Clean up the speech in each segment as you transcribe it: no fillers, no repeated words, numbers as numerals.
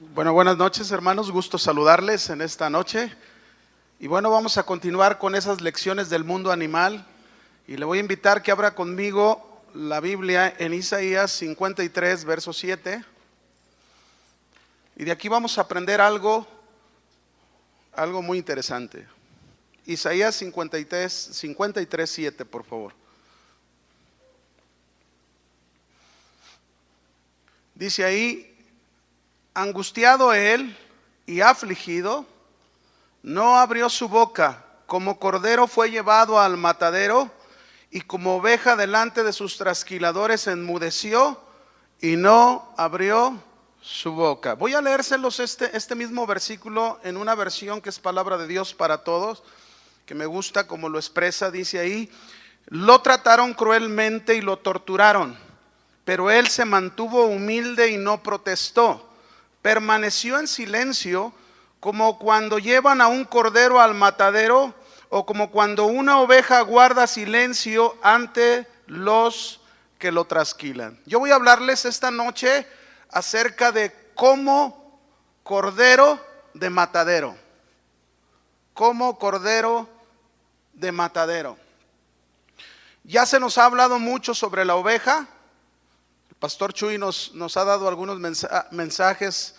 Bueno, buenas noches, hermanos, gusto saludarles en esta noche. Y bueno, vamos a continuar con esas lecciones del mundo animal. Y le voy a invitar que abra conmigo la Biblia en Isaías 53, verso 7. Y de aquí vamos a aprender algo muy interesante. Isaías 53, 7, por favor. Dice ahí: angustiado él y afligido, no abrió su boca. Como cordero fue llevado al matadero, y como oveja delante de sus trasquiladores enmudeció y no abrió su boca. Voy a leérselos este mismo versículo en una versión que es palabra de Dios para todos, que me gusta como lo expresa. Dice ahí: lo trataron cruelmente y lo torturaron, pero él se mantuvo humilde y no protestó. Permaneció en silencio, como cuando llevan a un cordero al matadero, o como cuando una oveja guarda silencio ante los que lo trasquilan. Yo voy a hablarles esta noche acerca de cómo cordero de matadero. Como cordero de matadero. Ya se nos ha hablado mucho sobre la oveja. El pastor Chuy nos ha dado algunos mensajes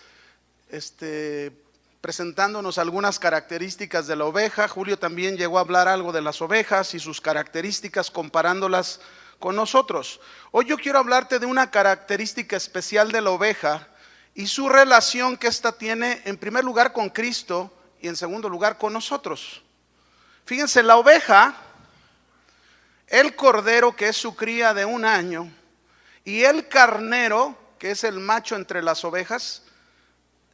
presentándonos algunas características de la oveja. Julio también llegó a hablar algo de las ovejas y sus características, comparándolas con nosotros. Hoy yo quiero hablarte de una característica especial de la oveja y su relación que ésta tiene, en primer lugar, con Cristo y en segundo lugar con nosotros. Fíjense, la oveja, el cordero, que es su cría de 1 año, y el carnero, que es el macho entre las ovejas,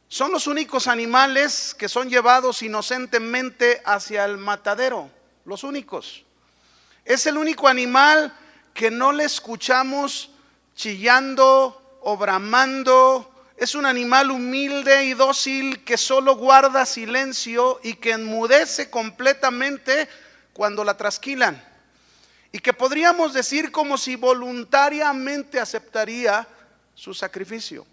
son los únicos animales que son llevados inocentemente hacia el matadero. Los únicos. Es el único animal que no le escuchamos chillando o bramando. Es un animal humilde y dócil que solo guarda silencio y que enmudece completamente cuando la trasquilan. Y que podríamos decir como si voluntariamente aceptaría su sacrificio.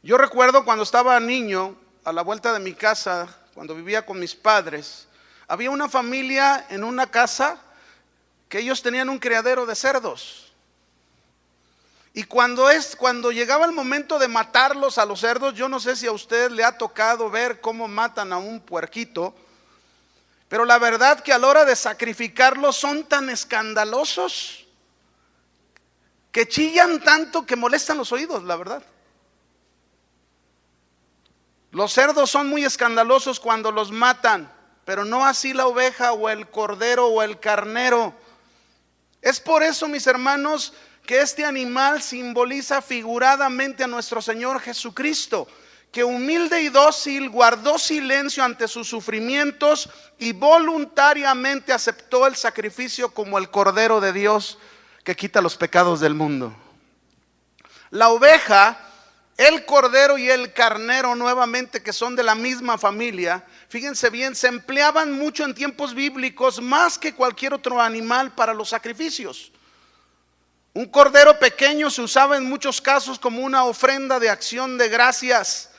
Yo recuerdo cuando estaba niño, a la vuelta de mi casa, cuando vivía con mis padres, había una familia en una casa que ellos tenían un criadero de cerdos. Y cuando llegaba el momento de matarlos a los cerdos, yo no sé si a usted le ha tocado ver cómo matan a un puerquito, pero la verdad que a la hora de sacrificarlos son tan escandalosos que chillan tanto que molestan los oídos, la verdad. Los cerdos son muy escandalosos cuando los matan, pero no así la oveja o el cordero o el carnero. Es por eso, mis hermanos, que este animal simboliza figuradamente a nuestro Señor Jesucristo, que humilde y dócil guardó silencio ante sus sufrimientos y voluntariamente aceptó el sacrificio como el Cordero de Dios que quita los pecados del mundo. La oveja, el cordero y el carnero, nuevamente, que son de la misma familia, fíjense bien, se empleaban mucho en tiempos bíblicos, más que cualquier otro animal para los sacrificios. Un cordero pequeño se usaba en muchos casos como una ofrenda de acción de gracias,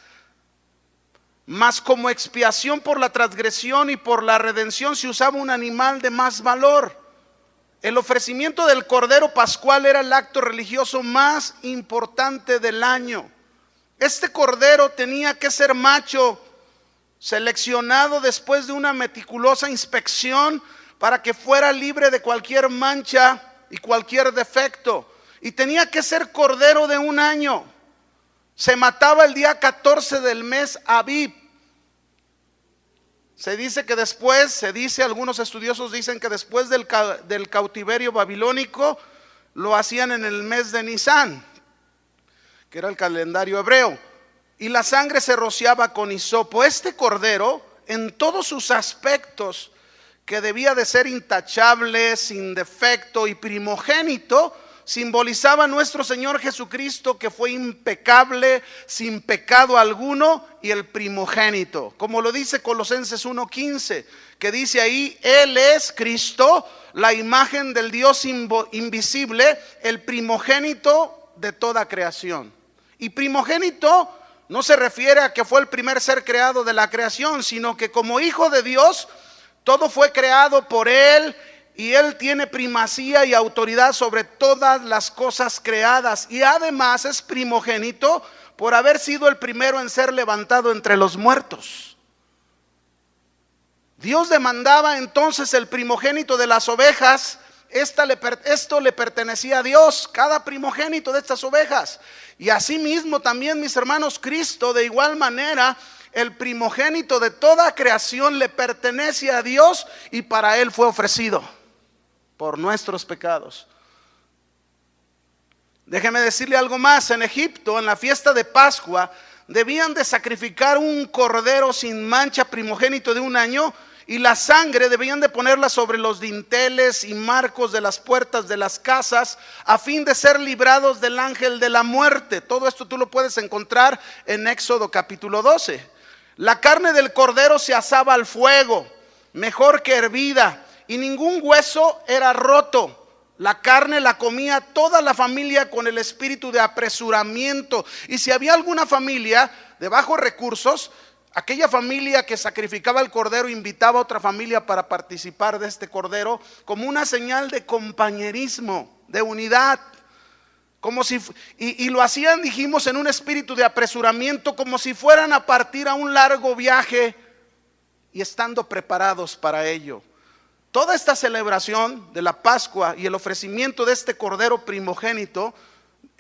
mas como expiación por la transgresión y por la redención se usaba un animal de más valor. El ofrecimiento del cordero pascual era el acto religioso más importante del año. Este cordero tenía que ser macho, seleccionado después de una meticulosa inspección para que fuera libre de cualquier mancha y cualquier defecto. Y tenía que ser cordero de 1 año. Se mataba el día 14 del mes Abib. Algunos estudiosos dicen que después del cautiverio babilónico lo hacían en el mes de Nisán, que era el calendario hebreo, y la sangre se rociaba con hisopo. Este cordero, en todos sus aspectos, que debía de ser intachable, sin defecto y primogénito, simbolizaba a nuestro Señor Jesucristo, que fue impecable, sin pecado alguno, y el primogénito, como lo dice Colosenses 1:15, que dice ahí: Él es Cristo, la imagen del Dios invisible, el primogénito de toda creación. Y primogénito no se refiere a que fue el primer ser creado de la creación, sino que como hijo de Dios, todo fue creado por Él y Él tiene primacía y autoridad sobre todas las cosas creadas. Y además es primogénito por haber sido el primero en ser levantado entre los muertos. Dios demandaba entonces el primogénito de las ovejas. Esto le pertenecía a Dios, cada primogénito de estas ovejas. Y asimismo también, mis hermanos, Cristo de igual manera, el primogénito de toda creación le pertenece a Dios y para Él fue ofrecido por nuestros pecados. Déjeme decirle algo más. En Egipto, en la fiesta de Pascua, debían de sacrificar un cordero sin mancha primogénito de 1 año, y la sangre debían de ponerla sobre los dinteles y marcos de las puertas de las casas, a fin de ser librados del ángel de la muerte. Todo esto tú lo puedes encontrar en Éxodo capítulo 12. La carne del cordero se asaba al fuego, mejor que hervida, y ningún hueso era roto. La carne la comía toda la familia con el espíritu de apresuramiento. Y si había alguna familia de bajos recursos, aquella familia que sacrificaba el cordero invitaba a otra familia para participar de este cordero como una señal de compañerismo, de unidad. Como si, y lo hacían, dijimos, en un espíritu de apresuramiento, como si fueran a partir a un largo viaje y estando preparados para ello. Toda esta celebración de la Pascua y el ofrecimiento de este cordero primogénito,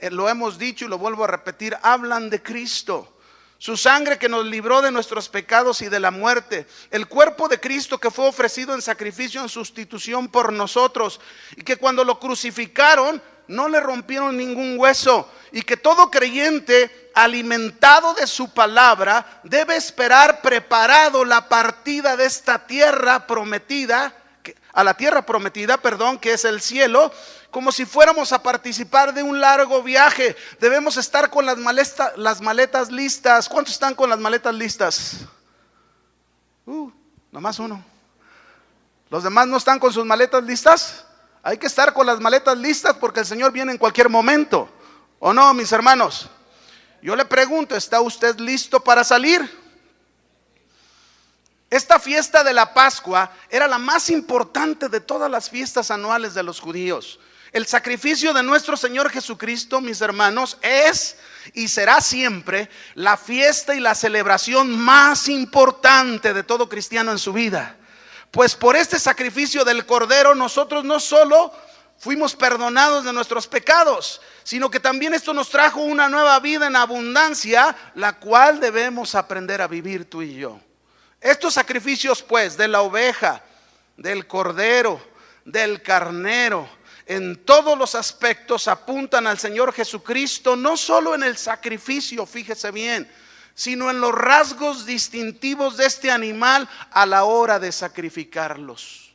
lo hemos dicho y lo vuelvo a repetir, hablan de Cristo. Su sangre que nos libró de nuestros pecados y de la muerte. El cuerpo de Cristo que fue ofrecido en sacrificio en sustitución por nosotros. Y que cuando lo crucificaron no le rompieron ningún hueso. Y que todo creyente alimentado de su palabra debe esperar preparado la partida de esta tierra prometida, a la tierra prometida, que es el cielo, como si fuéramos a participar de un largo viaje. Debemos estar con las maletas listas. ¿Cuántos están con las maletas listas? Nomás uno. ¿Los demás no están con sus maletas listas? Hay que estar con las maletas listas porque el Señor viene en cualquier momento. ¿O no, mis hermanos? Yo le pregunto, ¿está usted listo para salir? Esta fiesta de la Pascua era la más importante de todas las fiestas anuales de los judíos. El sacrificio de nuestro Señor Jesucristo, mis hermanos, es y será siempre la fiesta y la celebración más importante de todo cristiano en su vida. Pues por este sacrificio del Cordero nosotros no solo fuimos perdonados de nuestros pecados, sino que también esto nos trajo una nueva vida en abundancia, la cual debemos aprender a vivir tú y yo. Estos sacrificios pues de la oveja, del cordero, del carnero, en todos los aspectos apuntan al Señor Jesucristo, no solo en el sacrificio, fíjese bien, sino en los rasgos distintivos de este animal a la hora de sacrificarlos.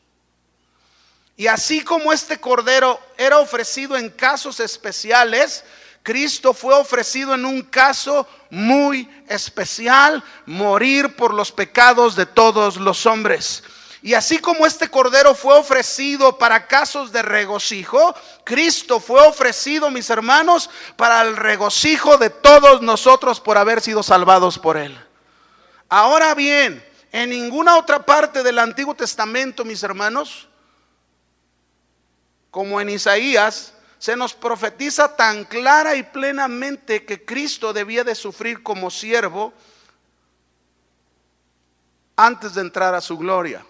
Y así como este cordero era ofrecido en casos especiales, Cristo fue ofrecido en un caso muy especial, morir por los pecados de todos los hombres. Y así como este cordero fue ofrecido para casos de regocijo, Cristo fue ofrecido, mis hermanos, para el regocijo de todos nosotros por haber sido salvados por Él. Ahora bien, en ninguna otra parte del Antiguo Testamento, mis hermanos, como en Isaías, se nos profetiza tan clara y plenamente que Cristo debía de sufrir como siervo antes de entrar a su gloria.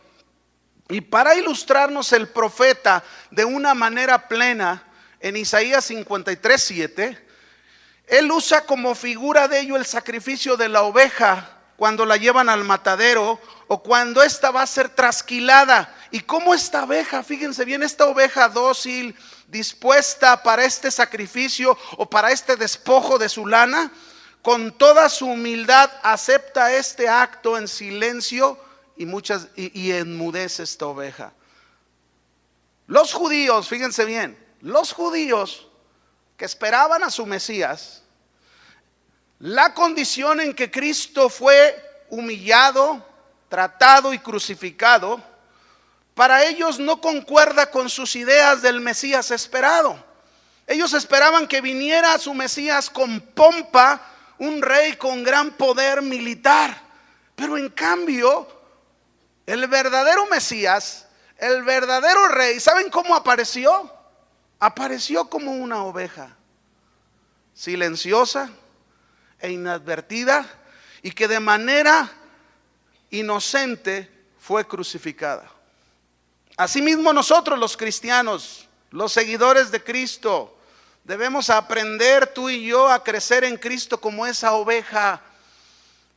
Y para ilustrarnos el profeta de una manera plena, en Isaías 53:7, él usa como figura de ello el sacrificio de la oveja cuando la llevan al matadero o cuando ésta va a ser trasquilada. Y cómo esta oveja, fíjense bien, esta oveja dócil, dispuesta para este sacrificio o para este despojo de su lana, con toda su humildad acepta este acto en silencio y enmudece esta oveja. Los judíos, fíjense bien, los judíos que esperaban a su Mesías, la condición en que Cristo fue humillado, tratado y crucificado, para ellos no concuerda con sus ideas del Mesías esperado. Ellos esperaban que viniera su Mesías con pompa, un rey con gran poder militar. Pero en cambio, el verdadero Mesías, el verdadero rey, ¿saben cómo apareció? Apareció como una oveja, silenciosa e inadvertida, y que de manera inocente fue crucificada. Asimismo nosotros los cristianos, los seguidores de Cristo, debemos aprender, tú y yo, a crecer en Cristo como esa oveja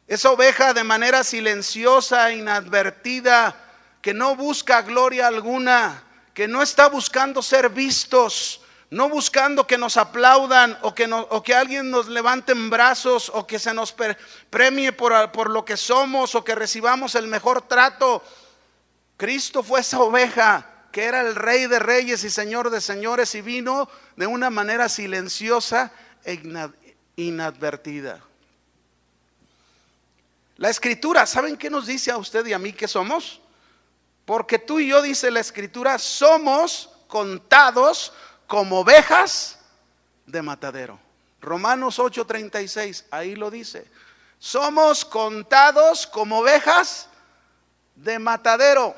de manera silenciosa, inadvertida, que no busca gloria alguna, que no está buscando ser vistos, no buscando que nos aplaudan o que alguien nos levante en brazos, o que se nos premie por lo que somos, o que recibamos el mejor trato. Cristo fue esa oveja que era el Rey de Reyes y Señor de Señores, y vino de una manera silenciosa e inadvertida. La Escritura, ¿saben qué nos dice a usted y a mí que somos? Porque tú y yo, dice la Escritura, somos contados como ovejas de matadero. Romanos 8:36, ahí lo dice. Somos contados como ovejas de matadero.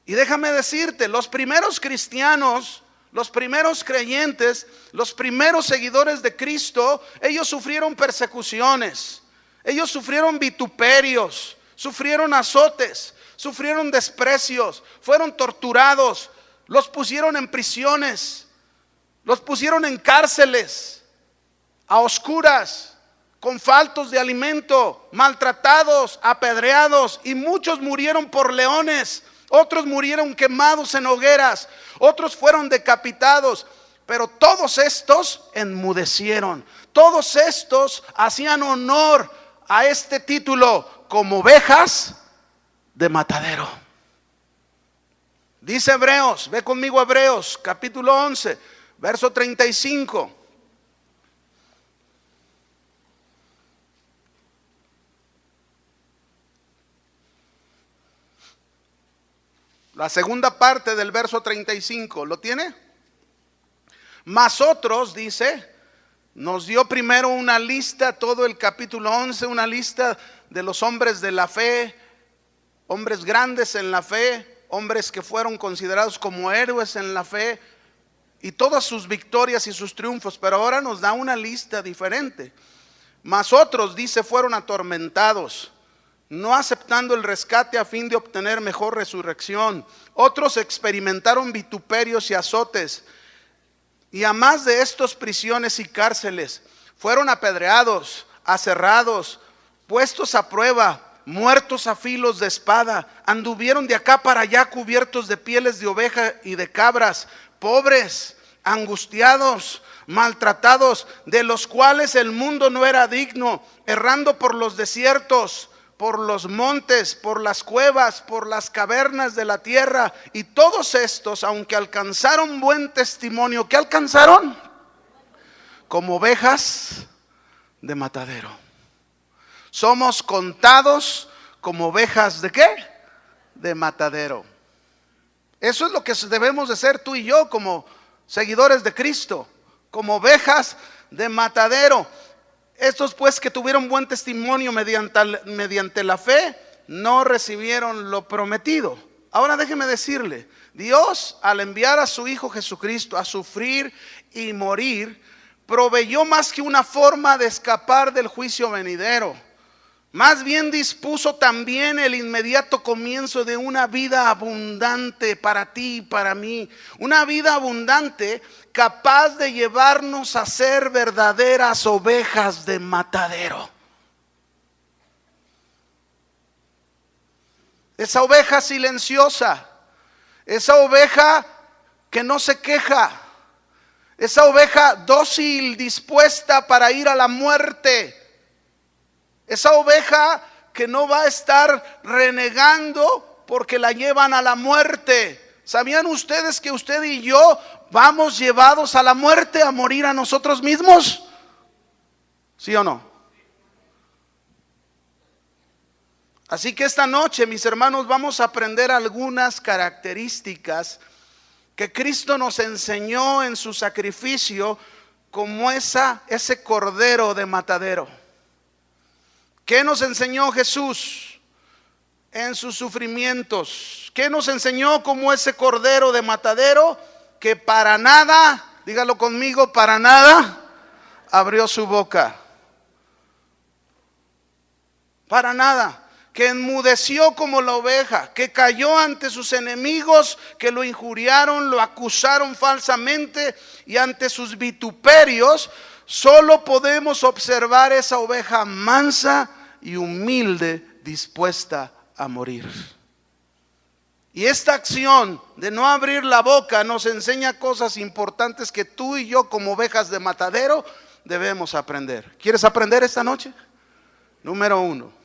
Y déjame decirte, los primeros cristianos, los primeros creyentes, los primeros seguidores de Cristo, ellos sufrieron persecuciones, ellos sufrieron vituperios, sufrieron azotes, sufrieron desprecios, fueron torturados, los pusieron en prisiones, los pusieron en cárceles, a oscuras, con faltos de alimento, maltratados, apedreados, y muchos murieron por leones. Otros murieron quemados en hogueras, otros fueron decapitados, pero todos estos enmudecieron. Todos estos hacían honor a este título como ovejas de matadero. Dice Hebreos, ve conmigo a Hebreos capítulo 11, verso 35. La segunda parte del verso 35, ¿lo tiene? Mas otros, dice, nos dio primero una lista, todo el capítulo 11, una lista de los hombres de la fe, hombres grandes en la fe, hombres que fueron considerados como héroes en la fe, y todas sus victorias y sus triunfos. Pero ahora nos da una lista diferente. Mas otros, dice, fueron atormentados, no aceptando el rescate a fin de obtener mejor resurrección. Otros experimentaron vituperios y azotes, y a más de estos, prisiones y cárceles. Fueron apedreados, aserrados, puestos a prueba, muertos a filos de espada. Anduvieron de acá para allá cubiertos de pieles de oveja y de cabras, pobres, angustiados, maltratados, de los cuales el mundo no era digno, errando por los desiertos, por los montes, por las cuevas, por las cavernas de la tierra. Y todos estos, aunque alcanzaron buen testimonio, ¿qué alcanzaron? Como ovejas de matadero. Somos contados como ovejas ¿de qué? De matadero. Eso es lo que debemos de ser tú y yo como seguidores de Cristo, como ovejas de matadero. Estos pues que tuvieron buen testimonio mediante la fe, no recibieron lo prometido. Ahora déjeme decirle, Dios, al enviar a su Hijo Jesucristo a sufrir y morir, proveyó más que una forma de escapar del juicio venidero. Más bien dispuso también el inmediato comienzo de una vida abundante para ti y para mí. Una vida abundante capaz de llevarnos a ser verdaderas ovejas de matadero. Esa oveja silenciosa, esa oveja que no se queja, esa oveja dócil, dispuesta para ir a la muerte. Esa oveja que no va a estar renegando porque la llevan a la muerte. ¿Sabían ustedes que usted y yo vamos llevados a la muerte, a morir a nosotros mismos? ¿Sí o no? Así que esta noche, mis hermanos, vamos a aprender algunas características que Cristo nos enseñó en su sacrificio como ese cordero de matadero. ¿Qué nos enseñó Jesús en sus sufrimientos? ¿Qué nos enseñó como ese cordero de matadero que para nada, dígalo conmigo, para nada abrió su boca? Para nada. Que enmudeció como la oveja, que cayó ante sus enemigos, que lo injuriaron, lo acusaron falsamente, y ante sus vituperios solo podemos observar esa oveja mansa y humilde, dispuesta a morir. Y esta acción de no abrir la boca nos enseña cosas importantes que tú y yo, como ovejas de matadero, debemos aprender. ¿Quieres aprender esta noche? Número 1.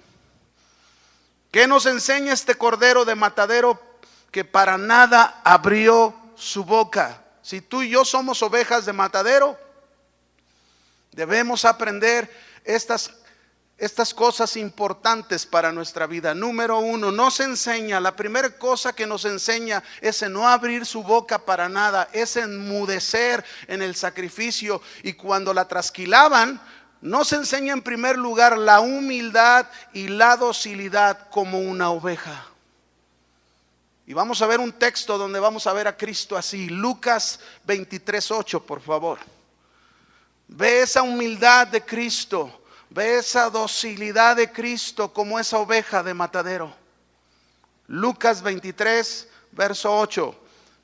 ¿Qué nos enseña este cordero de matadero que para nada abrió su boca? Si tú y yo somos ovejas de matadero, debemos aprender estas cosas importantes para nuestra vida. Número 1, nos enseña, la primera cosa que nos enseña es en no abrir su boca para nada, es enmudecer en el sacrificio. Y cuando la trasquilaban, nos enseña en primer lugar la humildad y la docilidad como una oveja. Y vamos a ver un texto donde vamos a ver a Cristo así. Lucas 23:8, por favor. Ve esa humildad de Cristo, ve esa docilidad de Cristo como esa oveja de matadero. Lucas 23, verso 8.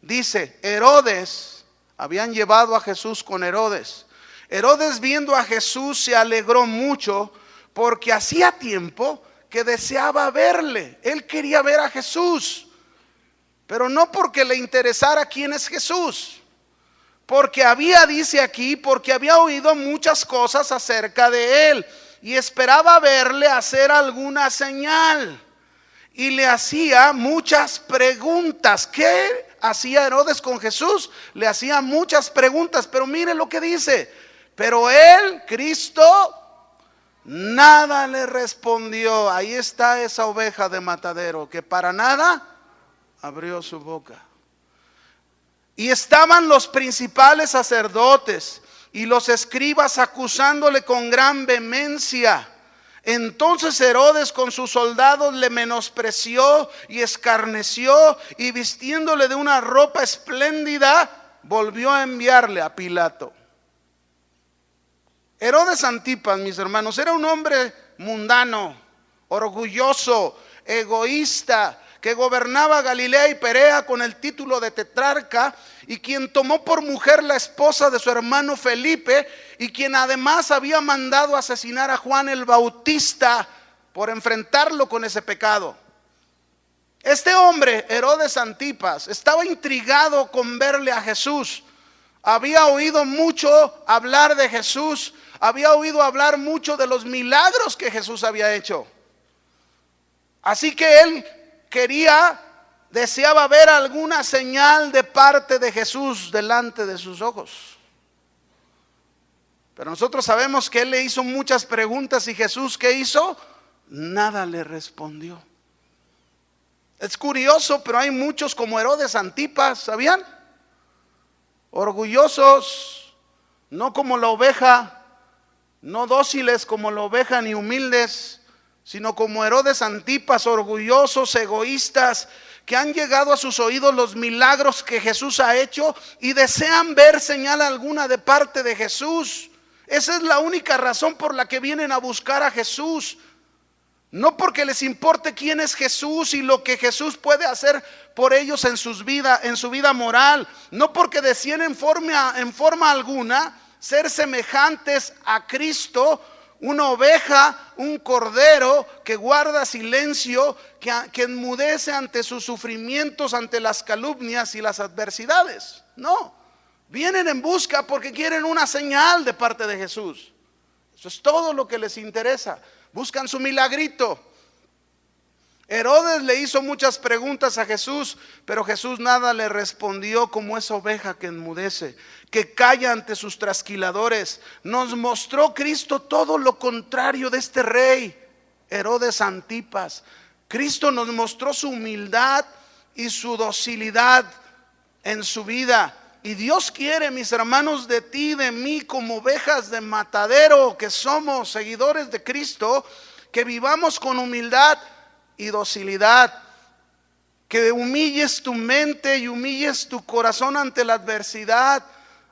Dice, Herodes, habían llevado a Jesús con Herodes. Herodes, viendo a Jesús, se alegró mucho porque hacía tiempo que deseaba verle. Él quería ver a Jesús, pero no porque le interesara quién es Jesús, porque dice aquí, porque había oído muchas cosas acerca de él y esperaba verle hacer alguna señal. Y le hacía muchas preguntas. ¿Qué hacía Herodes con Jesús? Le hacía muchas preguntas, pero mire lo que dice. Pero él, Cristo, nada le respondió. Ahí está esa oveja de matadero que para nada abrió su boca. Y estaban los principales sacerdotes y los escribas acusándole con gran vehemencia. Entonces Herodes con sus soldados le menospreció y escarneció, y vistiéndole de una ropa espléndida, volvió a enviarle a Pilato. Herodes Antipas, mis hermanos, era un hombre mundano, orgulloso, egoísta, que gobernaba Galilea y Perea con el título de tetrarca, y quien tomó por mujer la esposa de su hermano Felipe, y quien además había mandado asesinar a Juan el Bautista por enfrentarlo con ese pecado. Este hombre, Herodes Antipas, estaba intrigado con verle a Jesús. Había oído mucho hablar de Jesús, había oído hablar mucho de los milagros que Jesús había hecho. Así que él deseaba ver alguna señal de parte de Jesús delante de sus ojos. Pero nosotros sabemos que él le hizo muchas preguntas, y Jesús, ¿qué hizo? Nada le respondió. Es curioso, pero hay muchos como Herodes Antipas, ¿sabían? Orgullosos, no como la oveja, no dóciles como la oveja, ni humildes, sino como Herodes Antipas, orgullosos, egoístas, que han llegado a sus oídos los milagros que Jesús ha hecho y desean ver señal alguna de parte de Jesús. Esa es la única razón por la que vienen a buscar a Jesús. No porque les importe quién es Jesús y lo que Jesús puede hacer por ellos en su vida moral. No porque deseen en forma alguna ser semejantes a Cristo, una oveja, un cordero que guarda silencio, que enmudece ante sus sufrimientos, ante las calumnias y las adversidades. No, vienen en busca porque quieren una señal de parte de Jesús. Eso es todo lo que les interesa. Buscan su milagrito. Herodes le hizo muchas preguntas a Jesús, pero Jesús nada le respondió, como esa oveja que enmudece, que calla ante sus trasquiladores. Nos mostró Cristo todo lo contrario de este rey, Herodes Antipas. Cristo nos mostró su humildad y su docilidad en su vida. Y Dios quiere, mis hermanos, de ti, de mí, como ovejas de matadero que somos, seguidores de Cristo, que vivamos con humildad y docilidad. Que humilles tu mente y humilles tu corazón ante la adversidad,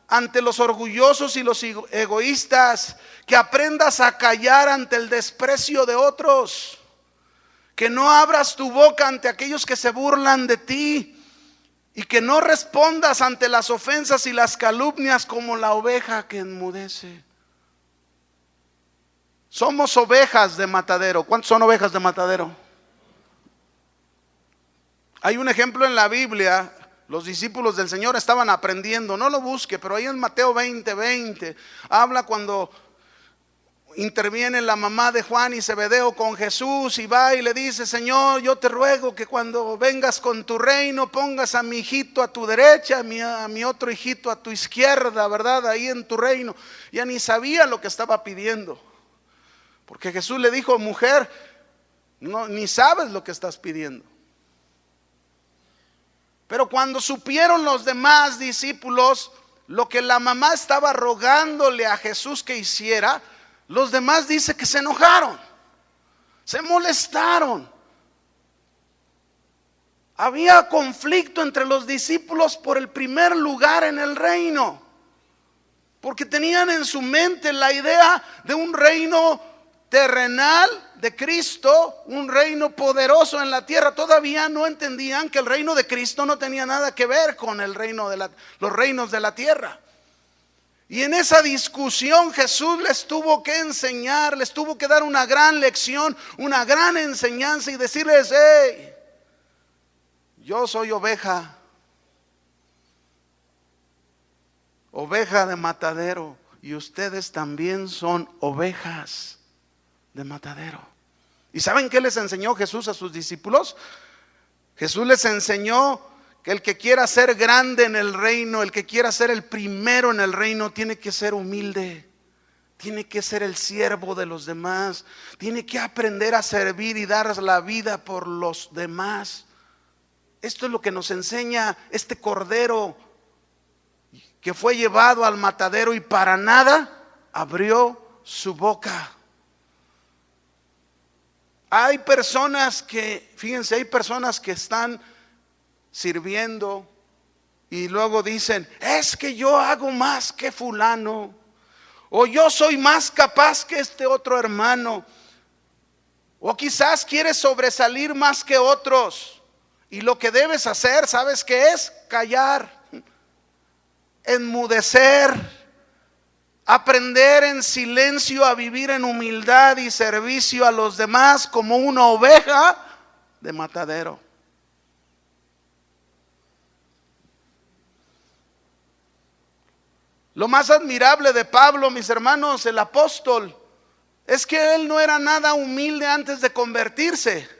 ante los orgullosos y los egoístas. Que aprendas a callar ante el desprecio de otros. Que no abras tu boca ante aquellos que se burlan de ti. Y que no respondas ante las ofensas y las calumnias como la oveja que enmudece. Somos ovejas de matadero. ¿Cuántos son ovejas de matadero? Hay un ejemplo en la Biblia. Los discípulos del Señor estaban aprendiendo. No lo busque, pero ahí en Mateo 20:20 habla cuando interviene la mamá de Juan y Zebedeo con Jesús y va y le dice: Señor, yo te ruego que cuando vengas con tu reino pongas a mi hijito a tu derecha, a mi otro hijito a tu izquierda, ¿verdad? Ahí en tu reino. Ya ni sabía lo que estaba pidiendo, porque Jesús le dijo: mujer, no, ni sabes lo que estás pidiendo. Pero cuando supieron los demás discípulos lo que la mamá estaba rogándole a Jesús que hiciera, los demás dice que se enojaron, se molestaron. Había conflicto entre los discípulos por el primer lugar en el reino, porque tenían en su mente la idea de un reino terrenal de Cristo, un reino poderoso en la tierra. Todavía no entendían que el reino de Cristo no tenía nada que ver con el reino los reinos de la tierra. Y en esa discusión Jesús les tuvo que enseñar, les tuvo que dar una gran lección, una gran enseñanza y decirles: hey, yo soy oveja de matadero, y ustedes también son ovejas de matadero. ¿Y saben qué les enseñó Jesús a sus discípulos? Jesús les enseñó que el que quiera ser grande en el reino, el que quiera ser el primero en el reino, tiene que ser humilde, tiene que ser el siervo de los demás, tiene que aprender a servir y dar la vida por los demás. Esto es lo que nos enseña este cordero que fue llevado al matadero y para nada abrió su boca. Hay personas que, fíjense, hay personas que están sirviendo y luego dicen: es que yo hago más que fulano, o yo soy más capaz que este otro hermano, o quizás quieres sobresalir más que otros. Y lo que debes hacer, ¿sabes qué es? Callar, enmudecer, aprender en silencio a vivir en humildad y servicio a los demás como una oveja de matadero. Lo más admirable de Pablo, mis hermanos, el apóstol, es que él no era nada humilde antes de convertirse.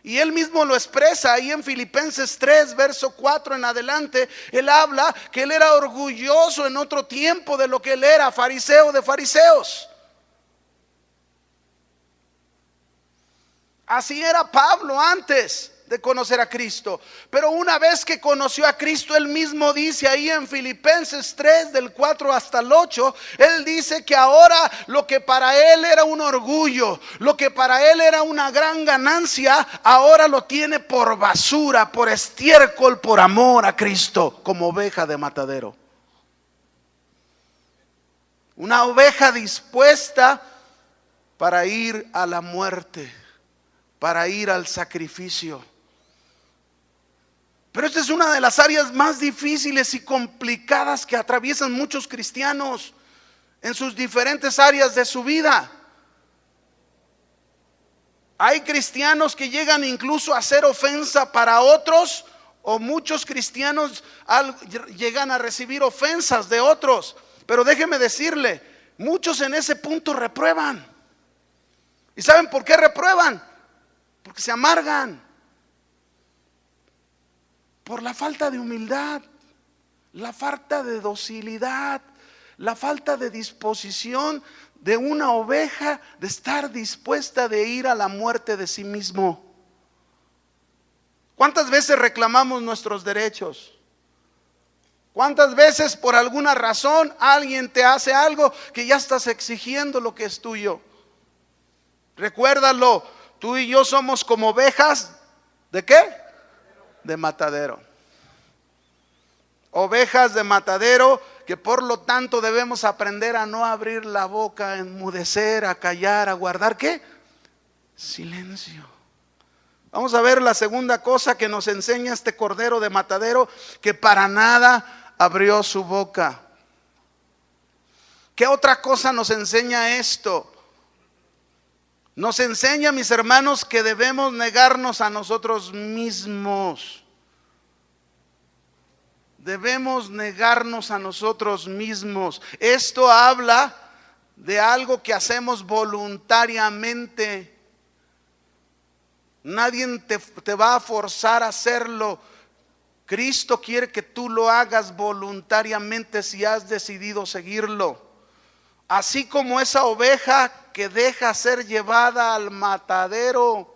Y él mismo lo expresa ahí en Filipenses 3, verso 4 en adelante. Él habla que él era orgulloso en otro tiempo de lo que él era, fariseo de fariseos. Así era Pablo antes de conocer a Cristo. Pero una vez que conoció a Cristo, él mismo dice ahí en Filipenses 3 del 4 hasta el 8, él dice que ahora lo que para él era un orgullo, lo que para él era una gran ganancia, ahora lo tiene por basura, por estiércol, por amor a Cristo, como oveja de matadero. Una oveja dispuesta para ir a la muerte, para ir al sacrificio. Pero esta es una de las áreas más difíciles y complicadas que atraviesan muchos cristianos en sus diferentes áreas de su vida. Hay cristianos que llegan incluso a ser ofensa para otros, o muchos cristianos llegan a recibir ofensas de otros. Pero déjeme decirle, muchos en ese punto reprueban. ¿Y saben por qué reprueban? Porque se amargan. Por la falta de humildad, la falta de docilidad, la falta de disposición de una oveja de estar dispuesta de ir a la muerte de sí mismo. ¿Cuántas veces reclamamos nuestros derechos? ¿Cuántas veces por alguna razón alguien te hace algo que ya estás exigiendo lo que es tuyo? Recuérdalo, tú y yo somos como ovejas, ¿de qué? De matadero. Ovejas de matadero, que por lo tanto debemos aprender a no abrir la boca, a enmudecer, a callar, a guardar ¿qué? Silencio. Vamos a ver la segunda cosa que nos enseña este cordero de matadero, que para nada abrió su boca. ¿Qué otra cosa nos enseña esto? Nos enseña, mis hermanos, que debemos negarnos a nosotros mismos. Debemos negarnos a nosotros mismos. Esto habla de algo que hacemos voluntariamente. Nadie te va a forzar a hacerlo. Cristo quiere que tú lo hagas voluntariamente si has decidido seguirlo. Así como esa oveja que deja ser llevada al matadero.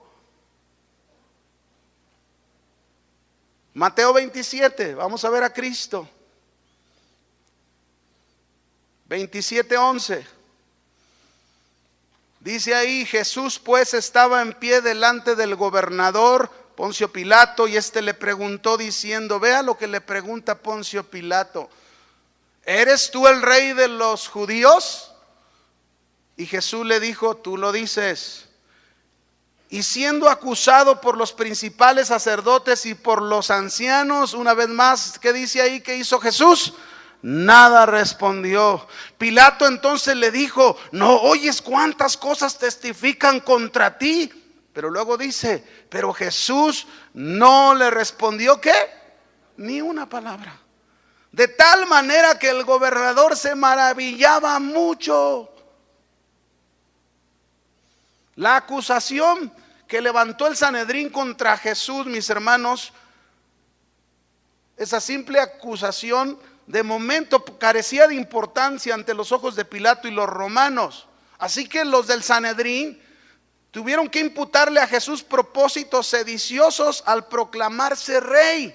Mateo 27, vamos a ver a Cristo. 27:11. Dice ahí: Jesús pues estaba en pie delante del gobernador Poncio Pilato, y éste le preguntó diciendo, vea lo que le pregunta Poncio Pilato: ¿eres tú el rey de los judíos? Y Jesús le dijo, tú lo dices. Y siendo acusado por los principales sacerdotes y por los ancianos, una vez más, ¿qué dice ahí que hizo Jesús? Nada respondió. Pilato entonces le dijo, ¿no oyes cuántas cosas testifican contra ti? Pero luego dice, pero Jesús no le respondió, ¿qué? Ni una palabra. De tal manera que el gobernador se maravillaba mucho. La acusación que levantó el Sanedrín contra Jesús, mis hermanos, esa simple acusación de momento carecía de importancia ante los ojos de Pilato y los romanos. Así que los del Sanedrín tuvieron que imputarle a Jesús propósitos sediciosos al proclamarse rey.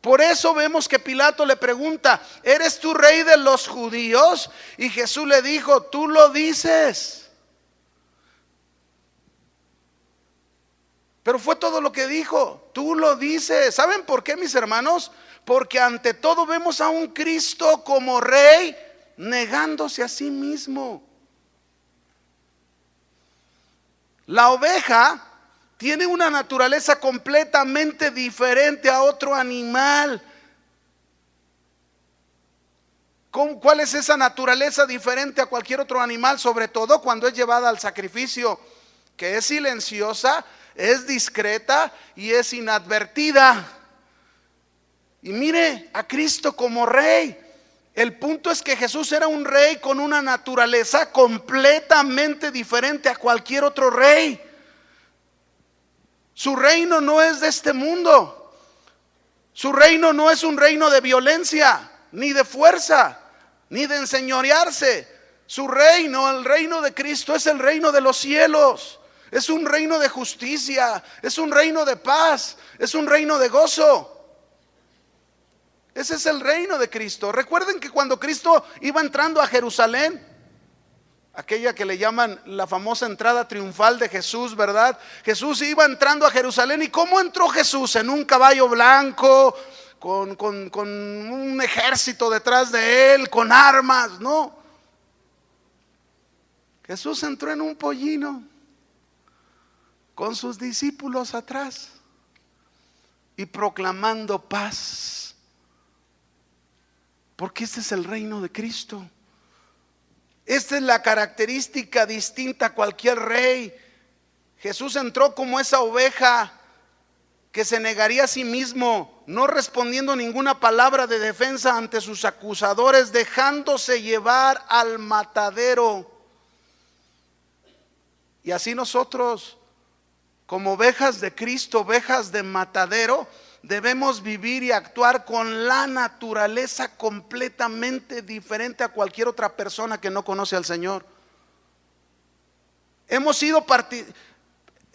Por eso vemos que Pilato le pregunta, ¿eres tú rey de los judíos? Y Jesús le dijo, tú lo dices. Pero fue todo lo que dijo, tú lo dices. ¿Saben por qué, mis hermanos? Porque ante todo vemos a un Cristo como rey negándose a sí mismo. La oveja tiene una naturaleza completamente diferente a otro animal. ¿Cuál es esa naturaleza diferente a cualquier otro animal? Sobre todo cuando es llevada al sacrificio, que es silenciosa, es discreta y es inadvertida. Y mire a Cristo como rey. El punto es que Jesús era un rey con una naturaleza completamente diferente a cualquier otro rey. Su reino no es de este mundo. Su reino no es un reino de violencia, ni de fuerza, ni de enseñorearse. Su reino, el reino de Cristo, es el reino de los cielos. Es un reino de justicia, es un reino de paz, es un reino de gozo. Ese es el reino de Cristo. Recuerden que cuando Cristo iba entrando a Jerusalén, aquella que le llaman la famosa entrada triunfal de Jesús, ¿verdad? Jesús iba entrando a Jerusalén. ¿Y cómo entró Jesús? En un caballo blanco, con un ejército detrás de él, con armas. No, Jesús entró en un pollino, con sus discípulos atrás, y proclamando paz. Porque este es el reino de Cristo. Esta es la característica distinta a cualquier rey. Jesús entró como esa oveja que se negaría a sí mismo, no respondiendo ninguna palabra de defensa ante sus acusadores, dejándose llevar al matadero. Y así nosotros, como ovejas de Cristo, ovejas de matadero, debemos vivir y actuar con la naturaleza completamente diferente a cualquier otra persona que no conoce al Señor.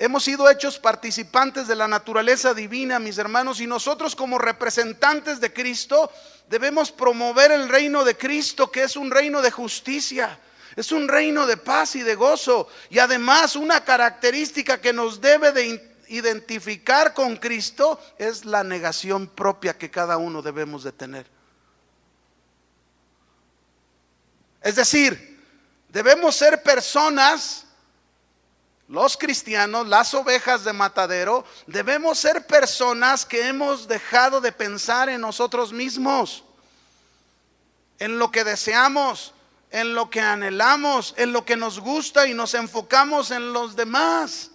Hemos sido hechos participantes de la naturaleza divina, mis hermanos, y nosotros como representantes de Cristo debemos promover el reino de Cristo, que es un reino de justicia, es un reino de paz y de gozo. Y además una característica que nos debe de identificar con Cristo es la negación propia que cada uno debemos de tener. Es decir, debemos ser personas, los cristianos, las ovejas de matadero, debemos ser personas que hemos dejado de pensar en nosotros mismos, en lo que deseamos, en lo que anhelamos, en lo que nos gusta, y nos enfocamos en los demás.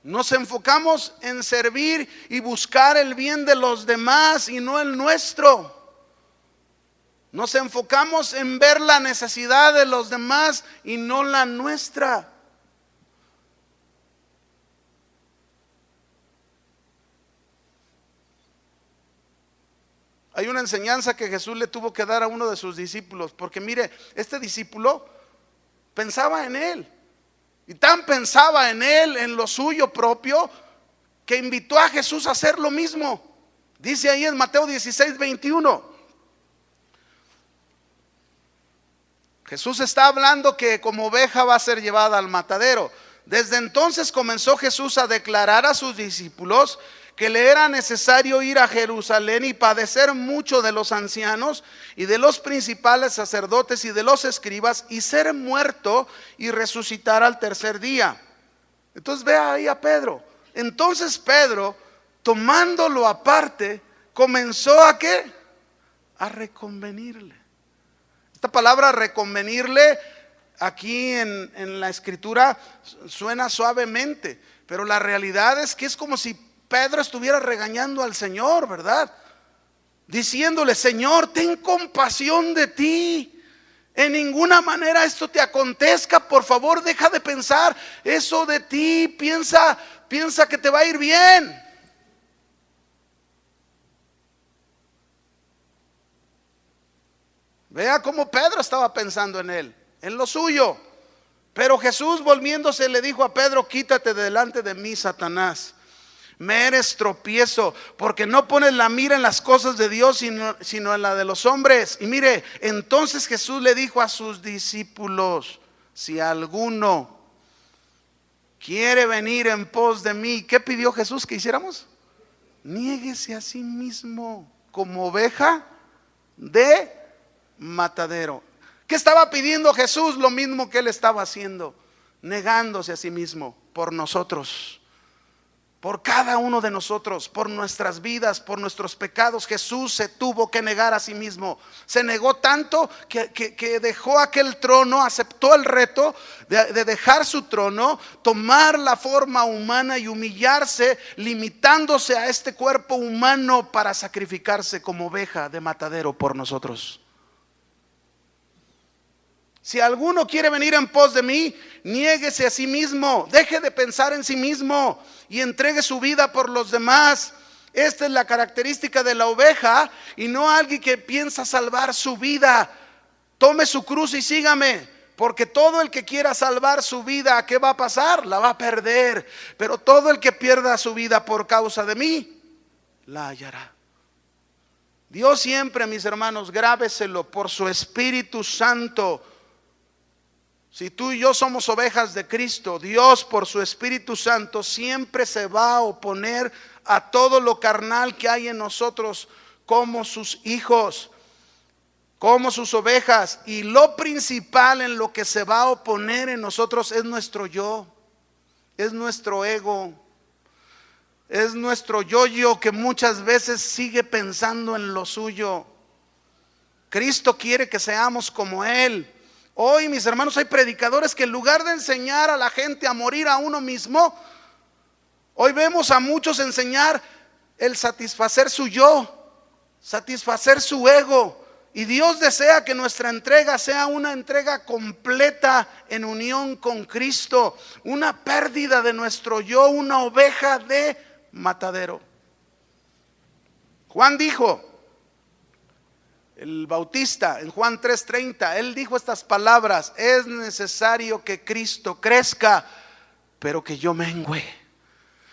Nos enfocamos en servir y buscar el bien de los demás y no el nuestro. Nos enfocamos en ver la necesidad de los demás y no la nuestra. Hay una enseñanza que Jesús le tuvo que dar a uno de sus discípulos, porque mire, este discípulo pensaba en él, y tan pensaba en él, en lo suyo propio, que invitó a Jesús a hacer lo mismo. Dice ahí en Mateo 16:21. Jesús está hablando que como oveja va a ser llevada al matadero. Desde entonces comenzó Jesús a declarar a sus discípulos que le era necesario ir a Jerusalén y padecer mucho de los ancianos y de los principales sacerdotes y de los escribas, y ser muerto y resucitar al tercer día. Entonces vea ahí a Pedro. Entonces Pedro, tomándolo aparte, comenzó a ¿qué? A reconvenirle. Esta palabra reconvenirle aquí en la escritura suena suavemente, pero la realidad es que es como si Pedro estuviera regañando al Señor, ¿verdad? Diciéndole: Señor, ten compasión de ti. En ninguna manera esto te acontezca. Por favor, deja de pensar eso de ti. Piensa que te va a ir bien. Vea cómo Pedro estaba pensando en él, en lo suyo. Pero Jesús, volviéndose, le dijo a Pedro: quítate de delante de mí, Satanás. Me eres tropiezo, porque no pones la mira en las cosas de Dios, sino en la de los hombres. Y mire, entonces Jesús le dijo a sus discípulos: si alguno quiere venir en pos de mí, ¿qué pidió Jesús que hiciéramos? Niéguese a sí mismo, como oveja de matadero. ¿Qué estaba pidiendo Jesús? Lo mismo que él estaba haciendo, negándose a sí mismo por nosotros, por cada uno de nosotros, por nuestras vidas, por nuestros pecados. Jesús se tuvo que negar a sí mismo. Se negó tanto que dejó aquel trono, aceptó el reto de dejar su trono, tomar la forma humana y humillarse, limitándose a este cuerpo humano para sacrificarse como oveja de matadero por nosotros. Si alguno quiere venir en pos de mí, niéguese a sí mismo, deje de pensar en sí mismo y entregue su vida por los demás. Esta es la característica de la oveja, y no alguien que piensa salvar su vida. Tome su cruz y sígame, porque todo el que quiera salvar su vida, ¿qué va a pasar? La va a perder. Pero todo el que pierda su vida por causa de mí, la hallará. Dios siempre, mis hermanos, grábeselo por su Espíritu Santo. Si tú y yo somos ovejas de Cristo, Dios por su Espíritu Santo siempre se va a oponer a todo lo carnal que hay en nosotros como sus hijos, como sus ovejas. Y lo principal en lo que se va a oponer en nosotros es nuestro yo, es nuestro ego, es nuestro yo que muchas veces sigue pensando en lo suyo. Cristo quiere que seamos como Él. Hoy, mis hermanos, hay predicadores que en lugar de enseñar a la gente a morir a uno mismo, hoy vemos a muchos enseñar el satisfacer su yo, satisfacer su ego. Y Dios desea que nuestra entrega sea una entrega completa en unión con Cristo, una pérdida de nuestro yo, una oveja de matadero. Juan dijo, el Bautista, en Juan 3:30, él dijo estas palabras: es necesario que Cristo crezca, pero que yo mengüe.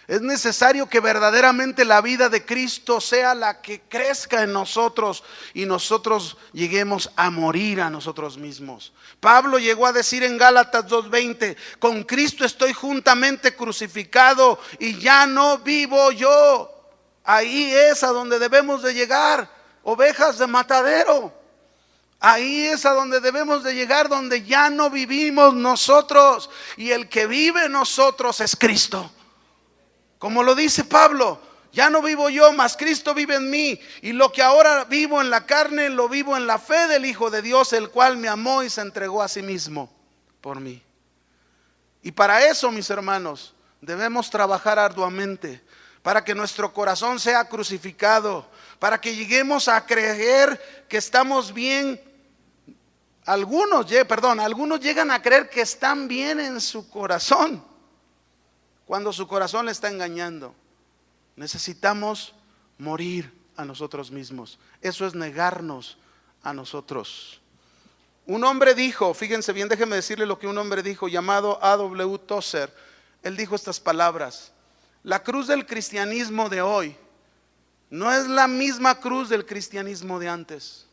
Es necesario que verdaderamente la vida de Cristo sea la que crezca en nosotros y nosotros lleguemos a morir a nosotros mismos. Pablo llegó a decir en Gálatas 2:20, con Cristo estoy juntamente crucificado y ya no vivo yo. Ahí es a donde debemos de llegar, ovejas de matadero. Ahí es a donde debemos de llegar, donde ya no vivimos nosotros y el que vive en nosotros es Cristo. Como lo dice Pablo, ya no vivo yo, mas Cristo vive en mí. Y lo que ahora vivo en la carne, lo vivo en la fe del Hijo de Dios, el cual me amó y se entregó a sí mismo por mí. Y para eso, mis hermanos, debemos trabajar arduamente, para que nuestro corazón sea crucificado, para que lleguemos a creer que estamos bien. Algunos llegan a creer que están bien en su corazón, cuando su corazón le está engañando. Necesitamos morir a nosotros mismos. Eso es negarnos a nosotros. Un hombre dijo, fíjense bien, déjenme decirle lo que un hombre dijo, llamado A.W. Tozer. Él dijo estas palabras: la cruz del cristianismo de hoy no es la misma cruz del cristianismo de antes,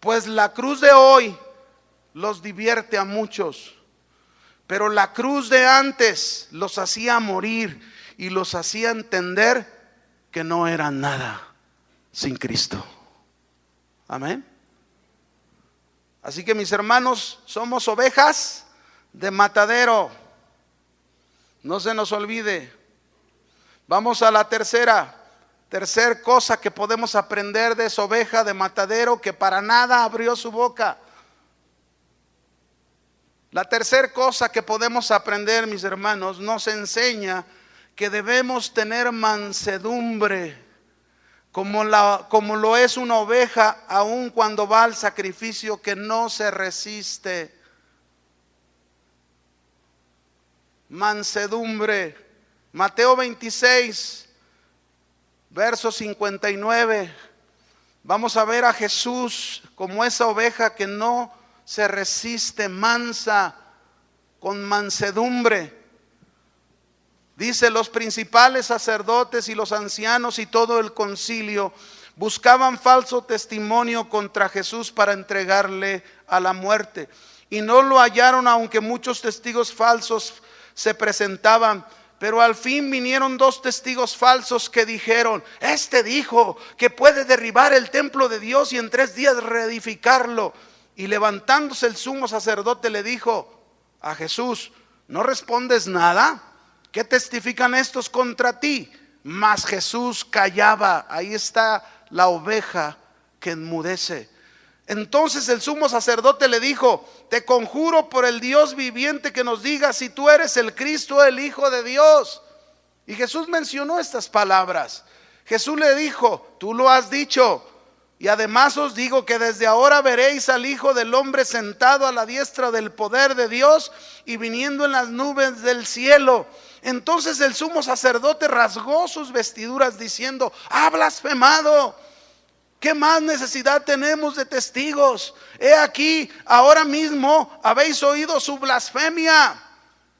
pues la cruz de hoy los divierte a muchos, pero la cruz de antes los hacía morir y los hacía entender que no eran nada sin Cristo. Amén. Así que, mis hermanos, somos ovejas de matadero. No se nos olvide. Vamos a la tercera cosa que podemos aprender de esa oveja de matadero que para nada abrió su boca. La tercera cosa que podemos aprender, mis hermanos, nos enseña que debemos tener mansedumbre, como lo es una oveja, aun cuando va al sacrificio, que no se resiste. Mansedumbre. Mateo 26, verso 59. Vamos a ver a Jesús como esa oveja que no se resiste, mansa, con mansedumbre. Dice: los principales sacerdotes y los ancianos y todo el concilio buscaban falso testimonio contra Jesús para entregarle a la muerte, y no lo hallaron, aunque muchos testigos falsos se presentaban. Pero al fin vinieron 2 testigos falsos que dijeron: este dijo que puede derribar el templo de Dios y en 3 días reedificarlo. Y levantándose el sumo sacerdote le dijo a Jesús: ¿no respondes nada? ¿Qué testifican estos contra ti? Mas Jesús callaba. Ahí está la oveja que enmudece. Entonces el sumo sacerdote le dijo: te conjuro por el Dios viviente que nos digas si tú eres el Cristo, el Hijo de Dios. Y Jesús mencionó estas palabras. Jesús le dijo: tú lo has dicho. Y además os digo que desde ahora veréis al Hijo del Hombre sentado a la diestra del poder de Dios y viniendo en las nubes del cielo. Entonces el sumo sacerdote rasgó sus vestiduras diciendo: ha blasfemado. ¿Qué más necesidad tenemos de testigos? He aquí, ahora mismo habéis oído su blasfemia.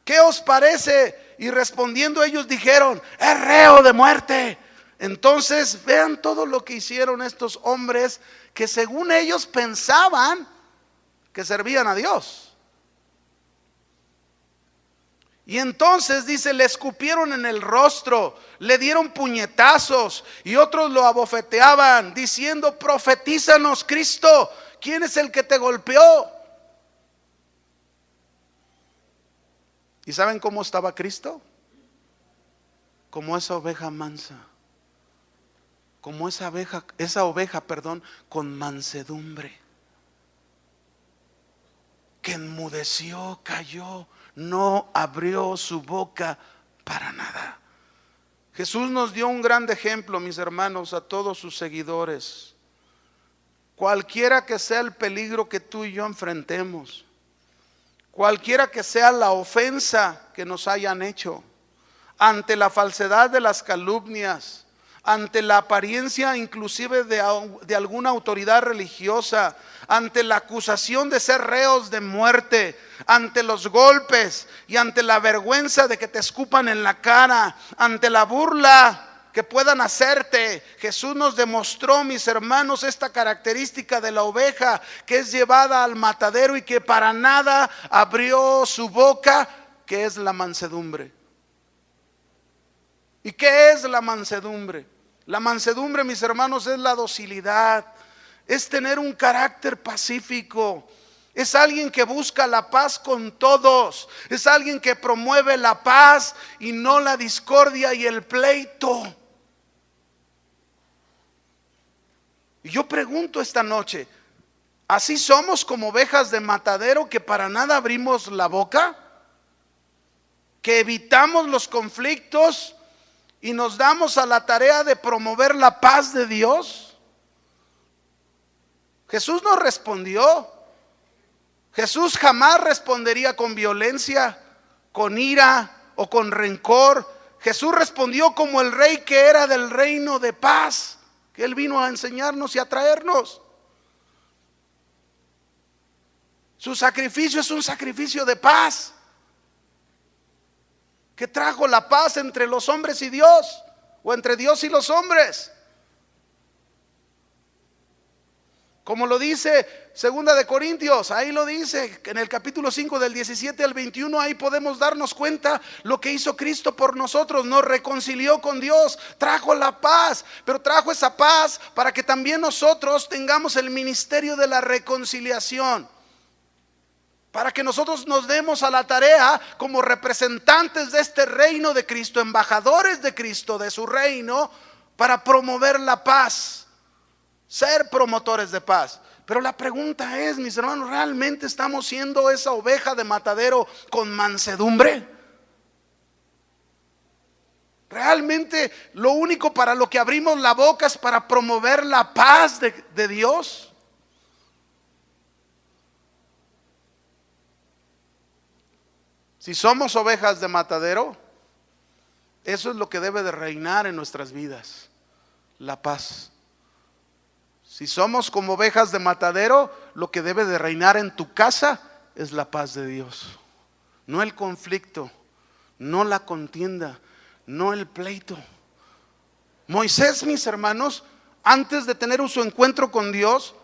¿Qué os parece? Y respondiendo ellos dijeron: es reo de muerte. Entonces vean todo lo que hicieron estos hombres que según ellos pensaban que servían a Dios. Y entonces dice: le escupieron en el rostro, le dieron puñetazos y otros lo abofeteaban diciendo: profetízanos, Cristo, ¿quién es el que te golpeó? ¿Y saben cómo estaba Cristo? Como esa oveja mansa, como esa oveja, con mansedumbre, que enmudeció, cayó, no abrió su boca para nada. Jesús nos dio un gran ejemplo, mis hermanos, a todos sus seguidores. Cualquiera que sea el peligro que tú y yo enfrentemos, cualquiera que sea la ofensa que nos hayan hecho, ante la falsedad de las calumnias, ante la apariencia inclusive de alguna autoridad religiosa, ante la acusación de ser reos de muerte, ante los golpes y ante la vergüenza de que te escupan en la cara, ante la burla que puedan hacerte. Jesús nos demostró, mis hermanos, esta característica de la oveja que es llevada al matadero y que para nada abrió su boca, que es la mansedumbre. ¿Y qué es la mansedumbre? La mansedumbre, mis hermanos, es la docilidad, es tener un carácter pacífico, es alguien que busca la paz con todos, es alguien que promueve la paz y no la discordia y el pleito. Y yo pregunto esta noche, ¿así somos como ovejas de matadero que para nada abrimos la boca? ¿Que evitamos los conflictos y nos damos a la tarea de promover la paz de Dios? Jesús no respondió. Jesús jamás respondería con violencia, con ira o con rencor. Jesús respondió como el rey que era del reino de paz, que Él vino a enseñarnos y a traernos. Su sacrificio es un sacrificio de paz, que trajo la paz entre los hombres y Dios, o entre Dios y los hombres. Como lo dice 2 de Corintios, ahí lo dice en el capítulo 5 del 17 al 21, ahí podemos darnos cuenta lo que hizo Cristo por nosotros. Nos reconcilió con Dios, trajo la paz, pero trajo esa paz para que también nosotros tengamos el ministerio de la reconciliación, para que nosotros nos demos a la tarea como representantes de este reino de Cristo, embajadores de Cristo, de su reino, para promover la paz, ser promotores de paz. Pero la pregunta es, mis hermanos, ¿realmente estamos siendo esa oveja de matadero con mansedumbre? ¿Realmente lo único para lo que abrimos la boca es para promover la paz de Dios? Si somos ovejas de matadero, eso es lo que debe de reinar en nuestras vidas, la paz. Si somos como ovejas de matadero, lo que debe de reinar en tu casa es la paz de Dios. No el conflicto, no la contienda, no el pleito. Moisés, mis hermanos, antes de tener su encuentro con Dios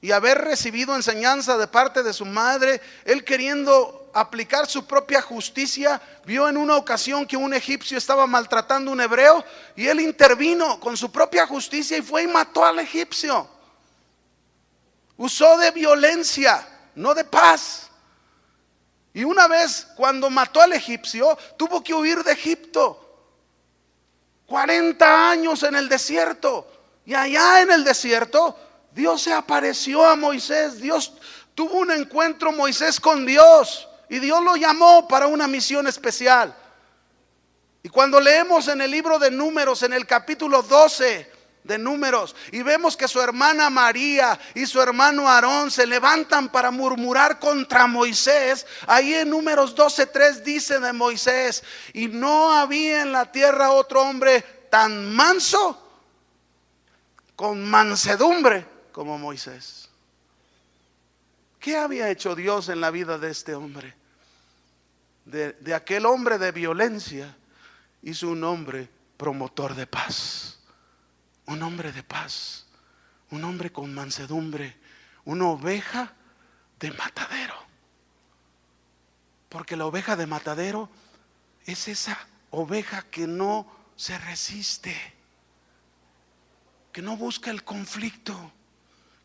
y haber recibido enseñanza de parte de su madre, él queriendo aplicar su propia justicia, vio en una ocasión que un egipcio estaba maltratando a un hebreo y él intervino con su propia justicia y fue y mató al egipcio. Usó de violencia, no de paz. Y una vez cuando mató al egipcio, tuvo que huir de Egipto. 40 años en el desierto. Y allá en el desierto, Dios se apareció a Moisés. Dios tuvo un encuentro, Moisés, con Dios. Y Dios lo llamó para una misión especial. Y cuando leemos en el libro de Números, en el capítulo 12 de Números, y vemos que su hermana María y su hermano Aarón se levantan para murmurar contra Moisés, ahí en Números 12:3 dice de Moisés: y no había en la tierra otro hombre tan manso, con mansedumbre, como Moisés. ¿Qué había hecho Dios en la vida de este hombre? De aquel hombre de violencia, hizo un hombre promotor de paz. Un hombre de paz, un hombre con mansedumbre, una oveja de matadero. Porque la oveja de matadero es esa oveja que no se resiste, que no busca el conflicto,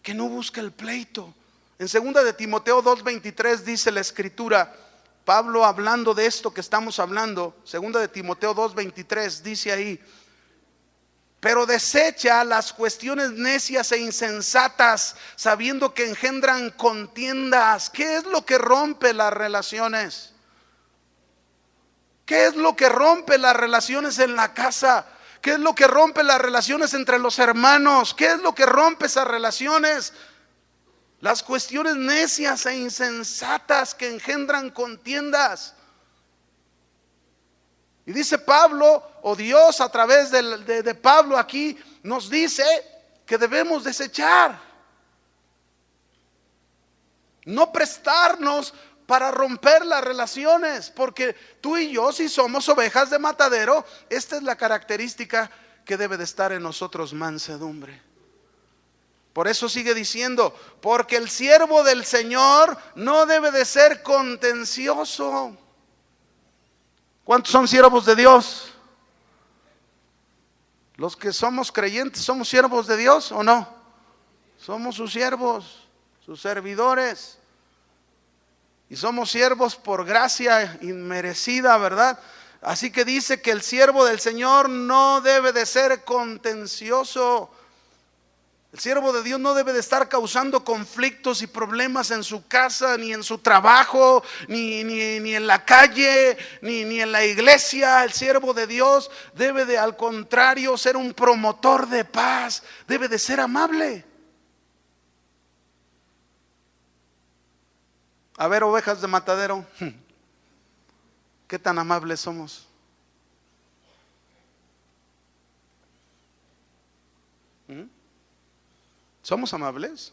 que no busca el pleito. En 2 de Timoteo 2:23 dice la escritura, Pablo hablando de esto que estamos hablando, 2 de Timoteo 2:23 dice ahí: pero desecha las cuestiones necias e insensatas, sabiendo que engendran contiendas. ¿Qué es lo que rompe las relaciones? ¿Qué es lo que rompe las relaciones en la casa? ¿Qué es lo que rompe las relaciones entre los hermanos? ¿Qué es lo que rompe esas relaciones? Las cuestiones necias e insensatas que engendran contiendas. Y dice Pablo, o Dios a través de Pablo aquí, nos dice que debemos desechar, no prestarnos para romper las relaciones, porque tú y yo, si somos ovejas de matadero, esta es la característica que debe de estar en nosotros: mansedumbre. Por eso sigue diciendo, porque el siervo del Señor no debe de ser contencioso. ¿Cuántos son siervos de Dios? Los que somos creyentes, ¿somos siervos de Dios o no? Somos sus siervos, sus servidores. Y somos siervos por gracia inmerecida, ¿verdad? Así que dice que el siervo del Señor no debe de ser contencioso. El siervo de Dios no debe de estar causando conflictos y problemas en su casa, ni en su trabajo, ni en la calle, ni en la iglesia. El siervo de Dios debe de, al contrario, ser un promotor de paz. Debe de ser amable. A ver, ovejas de matadero, ¿qué tan amables somos? ¿Somos amables?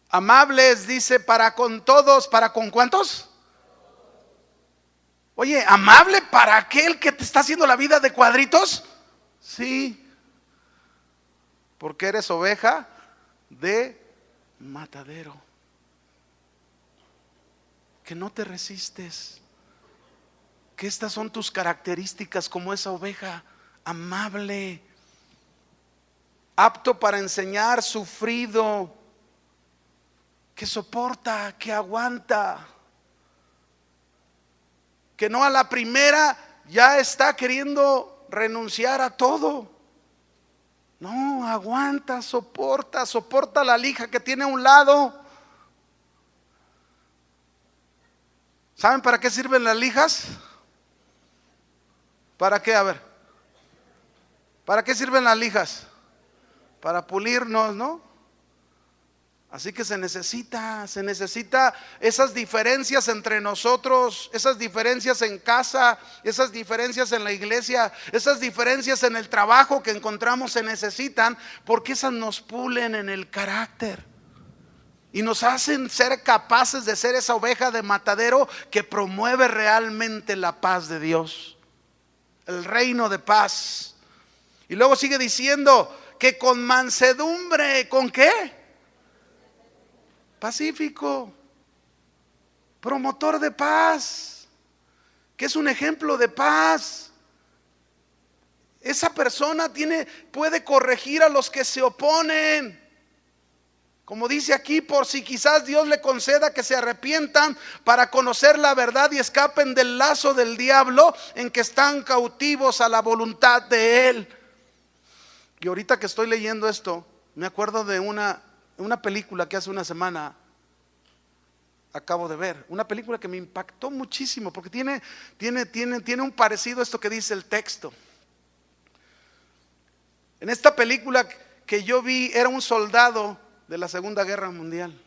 Amables, dice, para con todos. ¿Para con cuántos? Oye, ¿amable para aquel que te está haciendo la vida de cuadritos? Sí, porque eres oveja de matadero, que no te resistes, que estas son tus características como esa oveja: amable, apto para enseñar, sufrido, que soporta, que aguanta, que no a la primera ya está queriendo renunciar a todo. No, aguanta, soporta la lija que tiene a un lado. ¿Saben para qué sirven las lijas? ¿Para qué? A ver, ¿para qué sirven las lijas? Para pulirnos, ¿no? Así que se necesita esas diferencias entre nosotros, esas diferencias en casa, esas diferencias en la iglesia, esas diferencias en el trabajo que encontramos, se necesitan, porque esas nos pulen en el carácter y nos hacen ser capaces de ser esa oveja de matadero que promueve realmente la paz de Dios, el reino de paz. Y luego sigue diciendo que con mansedumbre, ¿con qué? Pacífico, promotor de paz, que es un ejemplo de paz. Esa persona puede corregir a los que se oponen. Como dice aquí, por si quizás Dios le conceda que se arrepientan para conocer la verdad y escapen del lazo del diablo en que están cautivos a la voluntad de Él. Y ahorita que estoy leyendo esto, me acuerdo de una película que hace una semana acabo de ver, una película que me impactó muchísimo, porque tiene un parecido a esto que dice el texto. En esta película que yo vi, era un soldado de la Segunda Guerra Mundial.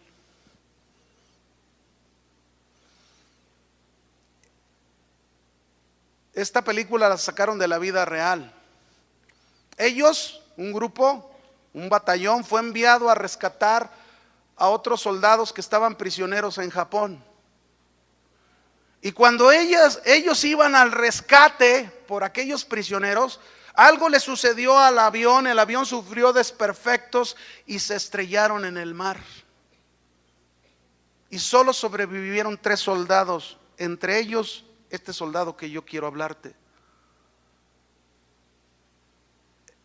Esta película la sacaron de la vida real. Ellos, un grupo, un batallón, fue enviado a rescatar a otros soldados que estaban prisioneros en Japón. Y cuando ellos iban al rescate por aquellos prisioneros, algo le sucedió al avión. El avión sufrió desperfectos y se estrellaron en el mar. Y solo sobrevivieron 3 soldados, entre ellos este soldado que yo quiero hablarte.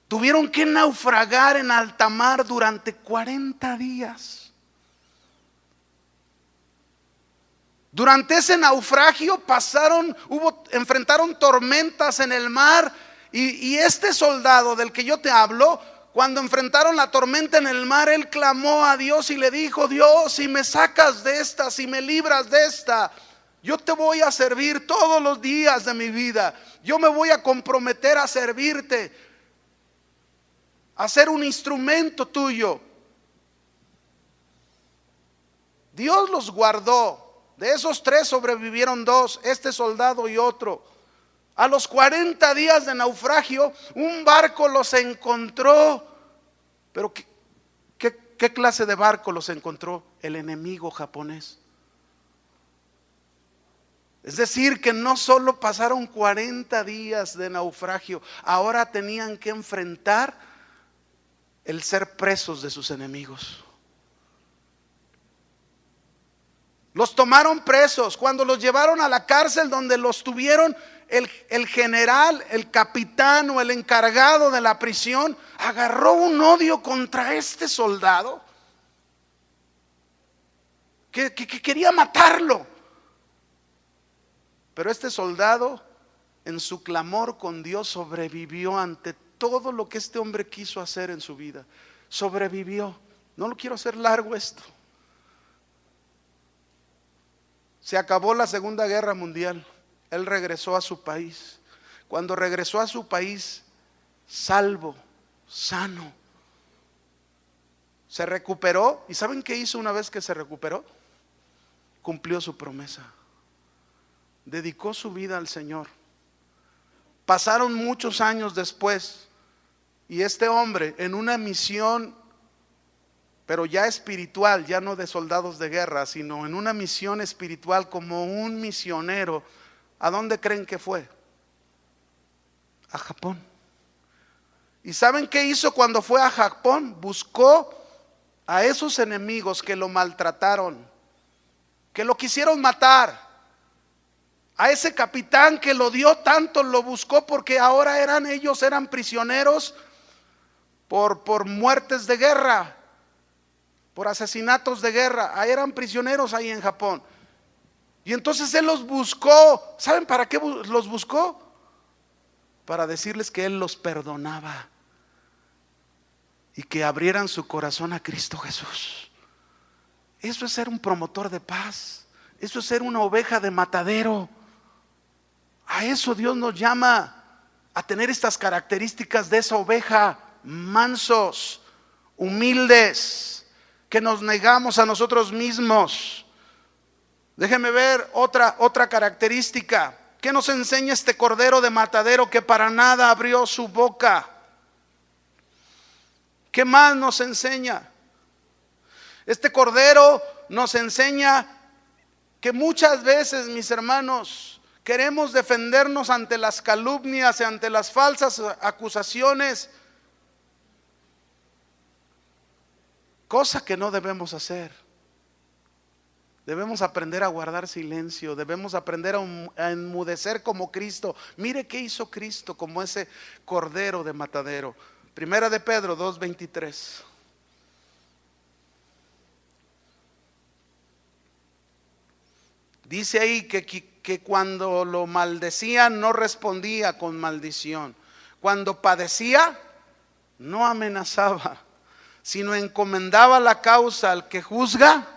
Tuvieron que naufragar en alta mar durante 40 días. Durante ese naufragio enfrentaron tormentas en el mar, y este soldado del que yo te hablo, cuando enfrentaron la tormenta en el mar, él clamó a Dios y le dijo: Dios, si me sacas de esta, si me libras de esta, yo te voy a servir todos los días de mi vida. Yo me voy a comprometer a servirte, a ser un instrumento tuyo. Dios los guardó De esos 3 sobrevivieron 2, este soldado y otro. A los 40 días de naufragio, un barco los encontró. Pero ¿qué clase de barco los encontró? El enemigo japonés. Es decir, que no solo pasaron 40 días de naufragio, ahora tenían que enfrentar el ser presos de sus enemigos. Los tomaron presos. Cuando los llevaron a la cárcel donde los tuvieron, el general, el capitán o el encargado de la prisión agarró un odio contra este soldado que quería matarlo. Pero este soldado, en su clamor con Dios, sobrevivió ante todo lo que este hombre quiso hacer en su vida. Sobrevivió. No lo quiero hacer largo esto. Se acabó la Segunda Guerra Mundial. Él regresó a su país. Cuando regresó a su país, salvo, sano, se recuperó. ¿Y saben qué hizo una vez que se recuperó? Cumplió su promesa. Dedicó su vida al Señor. Pasaron muchos años después y este hombre, en una misión, pero ya espiritual, ya no de soldados de guerra, sino en una misión espiritual como un misionero, ¿a dónde creen que fue? A Japón. ¿Y saben qué hizo cuando fue a Japón? Buscó a esos enemigos que lo maltrataron, que lo quisieron matar. A ese capitán que lo dio tanto, lo buscó porque ahora ellos eran prisioneros por muertes de guerra, por asesinatos de guerra. Ahí eran prisioneros ahí en Japón. Y entonces él los buscó. ¿Saben para qué los buscó? Para decirles que él los perdonaba y que abrieran su corazón a Cristo Jesús. Eso es ser un promotor de paz. Eso es ser una oveja de matadero. A eso Dios nos llama, a tener estas características de esa oveja: mansos, humildes, que nos negamos a nosotros mismos. Déjenme ver otra característica. ¿Qué nos enseña este cordero de matadero que para nada abrió su boca? ¿Qué más nos enseña? Este cordero nos enseña que muchas veces, mis hermanos, queremos defendernos ante las calumnias y ante las falsas acusaciones, cosa que no debemos hacer. Debemos aprender a guardar silencio, debemos aprender a enmudecer como Cristo. Mire qué hizo Cristo como ese cordero de matadero. Primera de Pedro 2:23. Dice ahí que cuando lo maldecían no respondía con maldición. Cuando padecía no amenazaba, sino encomendaba la causa al que juzga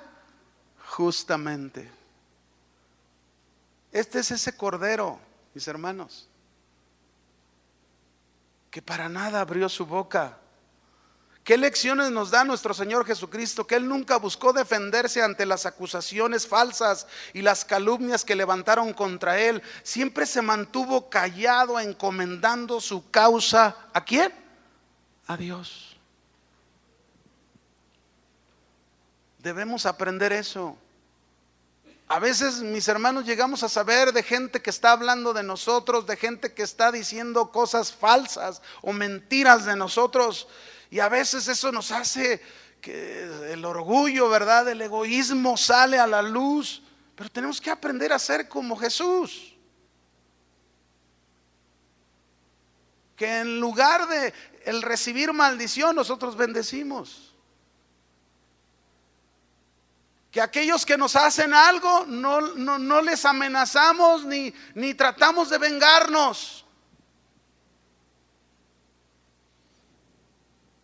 justamente. Este es ese cordero, mis hermanos, que para nada abrió su boca. ¿Qué lecciones nos da nuestro Señor Jesucristo? Que Él nunca buscó defenderse ante las acusaciones falsas y las calumnias que levantaron contra Él. Siempre se mantuvo callado, encomendando su causa. ¿A quién? A Dios. Debemos aprender eso. A veces, mis hermanos, llegamos a saber de gente que está hablando de nosotros, de gente que está diciendo cosas falsas o mentiras de nosotros. Y a veces eso nos hace que el orgullo, ¿verdad? El egoísmo sale a la luz. Pero tenemos que aprender a ser como Jesús. Que en lugar de el recibir maldición, nosotros bendecimos. Que aquellos que nos hacen algo, no les amenazamos ni tratamos de vengarnos.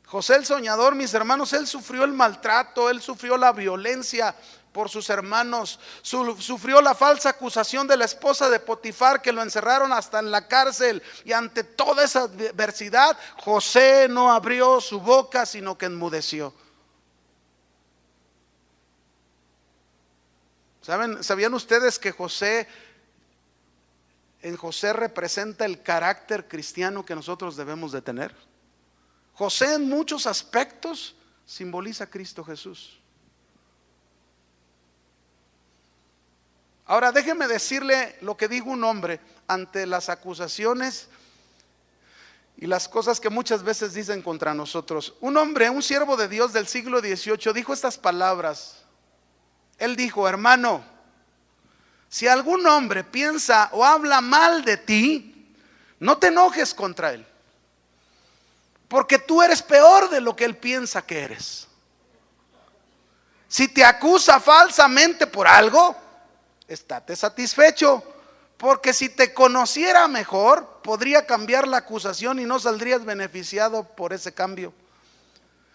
José el soñador, mis hermanos, él sufrió el maltrato, él sufrió la violencia por sus hermanos, sufrió la falsa acusación de la esposa de Potifar, que lo encerraron hasta en la cárcel. Y ante toda esa adversidad, José no abrió su boca, sino que enmudeció. ¿Sabían ustedes que en José representa el carácter cristiano que nosotros debemos de tener? José en muchos aspectos simboliza a Cristo Jesús. Ahora déjeme decirle lo que dijo un hombre ante las acusaciones y las cosas que muchas veces dicen contra nosotros. Un hombre, un siervo de Dios del siglo XVIII, dijo estas palabras. Él dijo: hermano, si algún hombre piensa o habla mal de ti, no te enojes contra él, porque tú eres peor de lo que él piensa que eres. Si te acusa falsamente por algo, estate satisfecho, porque si te conociera mejor, podría cambiar la acusación y no saldrías beneficiado por ese cambio.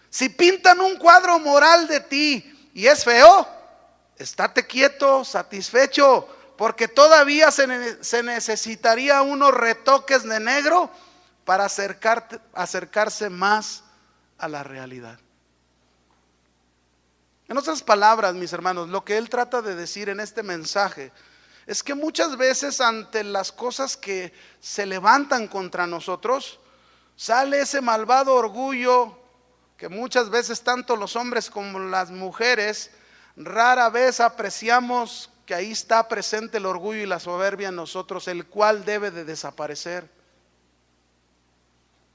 Si pintan un cuadro moral de ti y es feo, estate quieto, satisfecho, porque todavía se necesitaría unos retoques de negro para acercarse más a la realidad. En otras palabras, mis hermanos, lo que él trata de decir en este mensaje es que muchas veces ante las cosas que se levantan contra nosotros, sale ese malvado orgullo que muchas veces tanto los hombres como las mujeres rara vez apreciamos, que ahí está presente el orgullo y la soberbia en nosotros, el cual debe de desaparecer,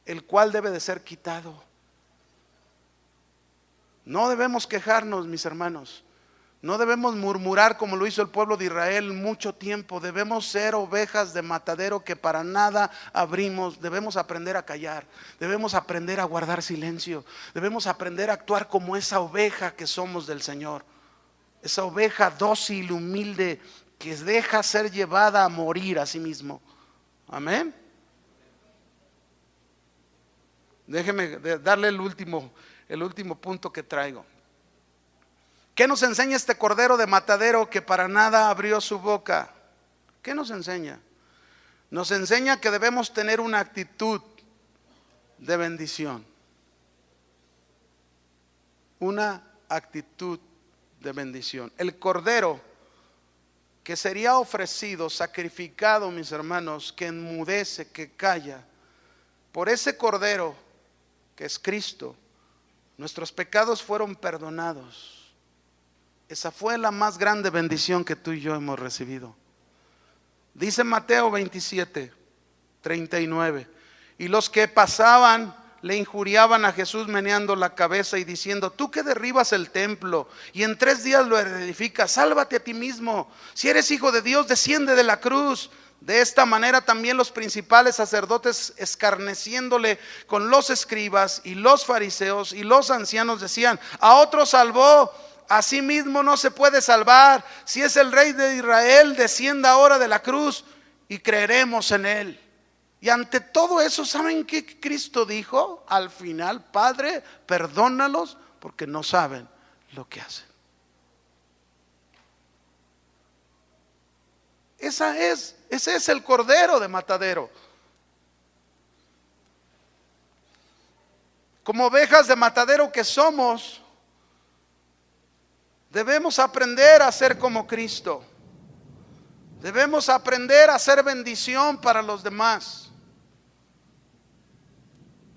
el cual debe de ser quitado. No debemos quejarnos, mis hermanos. No debemos murmurar como lo hizo el pueblo de Israel mucho tiempo. Debemos ser ovejas de matadero que para nada abrimos. Debemos aprender a callar. Debemos aprender a guardar silencio. Debemos aprender a actuar como esa oveja que somos del Señor. Esa oveja dócil, humilde, que deja ser llevada a morir a sí mismo. Amén. Déjeme darle el último punto que traigo. ¿Qué nos enseña este cordero de matadero que para nada abrió su boca? ¿Qué nos enseña? Nos enseña que debemos tener una actitud de bendición. Una actitud de bendición. El cordero que sería ofrecido, sacrificado, mis hermanos, que enmudece, que calla, por ese cordero que es Cristo, nuestros pecados fueron perdonados. Esa fue la más grande bendición que tú y yo hemos recibido. Dice Mateo 27:39, y los que pasaban le injuriaban a Jesús meneando la cabeza y diciendo: tú que derribas el templo y en 3 días lo edificas, sálvate a ti mismo. Si eres hijo de Dios, desciende de la cruz. De esta manera también los principales sacerdotes, escarneciéndole con los escribas y los fariseos y los ancianos, decían: a otro salvó, a sí mismo no se puede salvar. Si es el rey de Israel, descienda ahora de la cruz y creeremos en él. Y ante todo eso, ¿saben qué Cristo dijo al final? Padre, perdónalos porque no saben lo que hacen. Ese es el cordero de matadero. Como ovejas de matadero que somos, debemos aprender a ser como Cristo. Debemos aprender a ser bendición para los demás.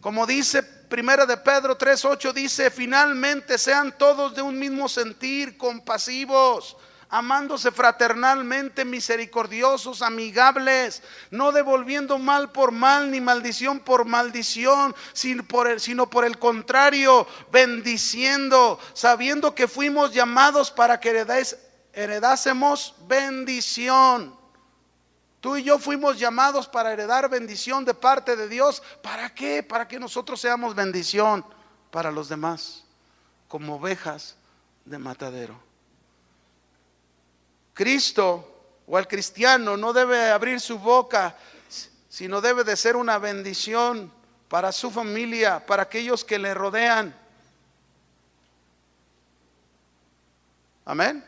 Como dice Primera de Pedro 3:8, dice: finalmente sean todos de un mismo sentir, compasivos, amándose fraternalmente, misericordiosos, amigables, no devolviendo mal por mal ni maldición por maldición, sino por el contrario, bendiciendo, sabiendo que fuimos llamados para que heredásemos bendición. Tú y yo fuimos llamados para heredar bendición de parte de Dios. ¿Para qué? Para que nosotros seamos bendición para los demás, como ovejas de matadero. Cristo o el cristiano no debe abrir su boca, sino debe de ser una bendición para su familia, para aquellos que le rodean. Amén.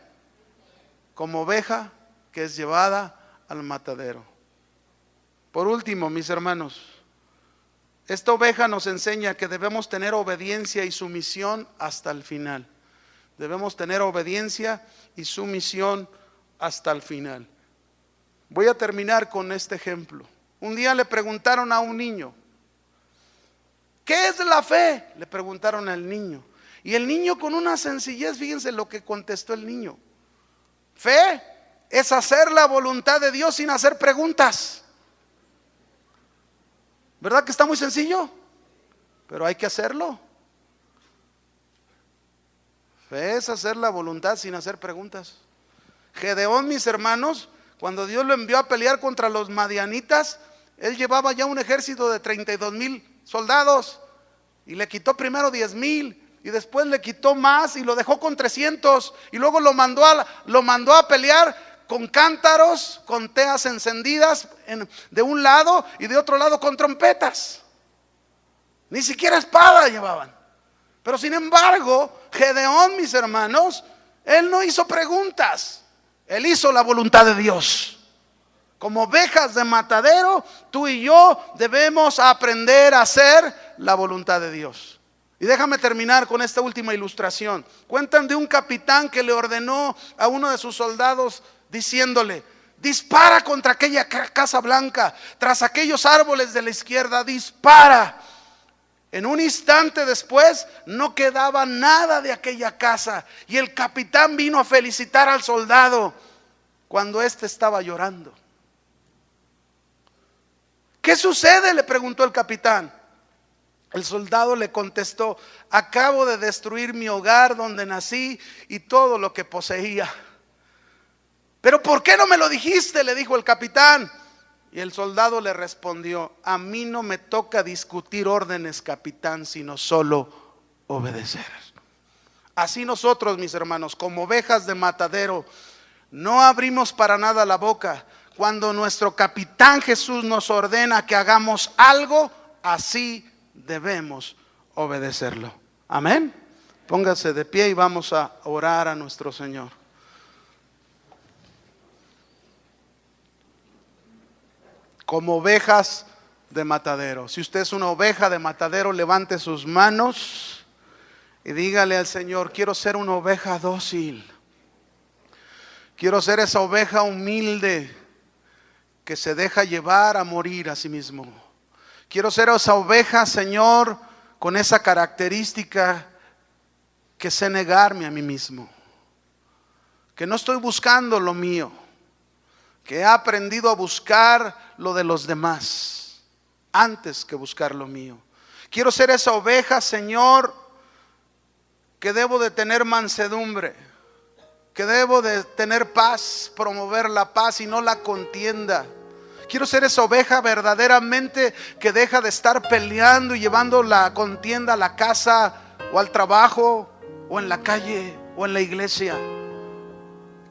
Como oveja que es llevada al matadero. Por último, mis hermanos, esta oveja nos enseña que debemos tener obediencia y sumisión hasta el final. Debemos tener obediencia y sumisión hasta el final. Voy a terminar con este ejemplo. Un día le preguntaron a un niño, ¿qué es la fe? Le preguntaron al niño. Y el niño, con una sencillez, fíjense lo que contestó el niño: fe es hacer la voluntad de Dios sin hacer preguntas. ¿Verdad que está muy sencillo? Pero hay que hacerlo. Fe es hacer la voluntad sin hacer preguntas. Gedeón, mis hermanos, cuando Dios lo envió a pelear contra los madianitas, él llevaba ya un ejército de 32,000 soldados, y le quitó primero 10,000, y después le quitó más y lo dejó con 300, y luego lo mandó a pelear con cántaros, con teas encendidas de un lado, y de otro lado con trompetas. Ni siquiera espada llevaban. Pero sin embargo, Gedeón, mis hermanos, él no hizo preguntas, él hizo la voluntad de Dios. Como ovejas de matadero, tú y yo debemos aprender a hacer la voluntad de Dios. Y déjame terminar con esta última ilustración. Cuentan de un capitán que le ordenó a uno de sus soldados diciéndole: dispara contra aquella casa blanca, tras aquellos árboles de la izquierda, dispara. En un instante después no quedaba nada de aquella casa, y el capitán vino a felicitar al soldado cuando éste estaba llorando. ¿Qué sucede?, le preguntó el capitán. El soldado le contestó: acabo de destruir mi hogar donde nací y todo lo que poseía. ¿Pero por qué no me lo dijiste?, le dijo el capitán. Y el soldado le respondió: a mí no me toca discutir órdenes, capitán, sino solo obedecer. Así nosotros, mis hermanos, como ovejas de matadero, no abrimos para nada la boca. Cuando nuestro capitán Jesús nos ordena que hagamos algo, así debemos obedecerlo. Amén. Póngase de pie y vamos a orar a nuestro Señor. Como ovejas de matadero. Si usted es una oveja de matadero, levante sus manos y dígale al Señor: quiero ser una oveja dócil. Quiero ser esa oveja humilde que se deja llevar a morir a sí mismo. Quiero ser esa oveja, Señor, con esa característica que sé negarme a mí mismo. Que no estoy buscando lo mío, que he aprendido a buscar lo de los demás antes que buscar lo mío. Quiero ser esa oveja, Señor, que debo de tener mansedumbre, que debo de tener paz, promover la paz y no la contienda. Quiero ser esa oveja verdaderamente que deja de estar peleando y llevando la contienda a la casa o al trabajo o en la calle o en la iglesia.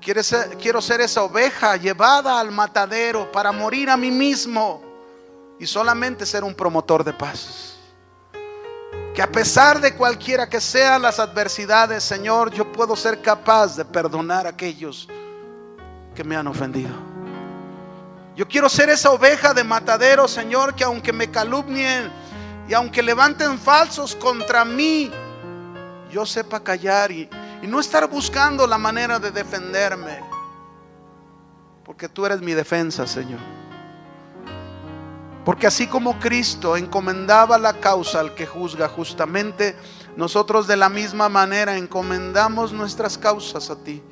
Quiero ser esa oveja llevada al matadero para morir a mí mismo y solamente ser un promotor de paz. Que a pesar de cualquiera que sean las adversidades, Señor, yo puedo ser capaz de perdonar a aquellos que me han ofendido. Yo quiero ser esa oveja de matadero, Señor, que aunque me calumnien y aunque levanten falsos contra mí, yo sepa callar y no estar buscando la manera de defenderme, porque tú eres mi defensa, Señor. Porque así como Cristo encomendaba la causa al que juzga justamente, nosotros de la misma manera encomendamos nuestras causas a ti.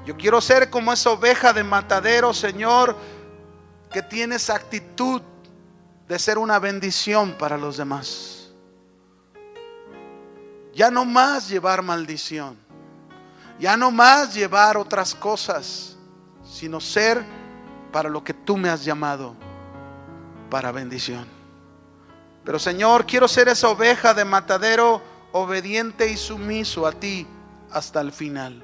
Yo quiero ser como esa oveja de matadero, Señor, que tiene esa actitud de ser una bendición para los demás. Ya no más llevar maldición, ya no más llevar otras cosas, sino ser para lo que tú me has llamado, para bendición. Pero Señor, quiero ser esa oveja de matadero obediente y sumiso a ti hasta el final.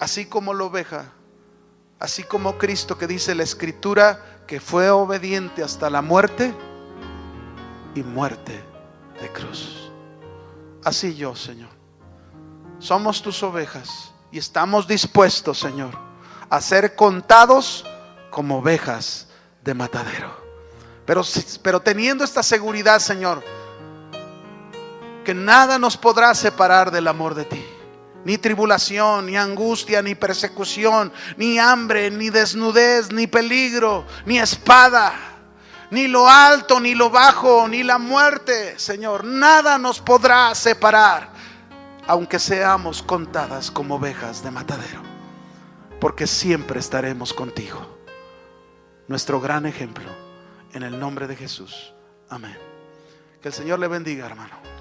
Así como la oveja, así como Cristo, que dice la Escritura que fue obediente hasta la muerte y muerte de cruz. Así yo, Señor, somos tus ovejas y estamos dispuestos, Señor, a ser contados como ovejas de matadero. Pero teniendo esta seguridad, Señor, que nada nos podrá separar del amor de ti. Ni tribulación, ni angustia, ni persecución, ni hambre, ni desnudez, ni peligro, ni espada, ni lo alto, ni lo bajo, ni la muerte, Señor. Nada nos podrá separar, aunque seamos contadas como ovejas de matadero, porque siempre estaremos contigo. Nuestro gran ejemplo, en el nombre de Jesús. Amén. Que el Señor le bendiga, hermano.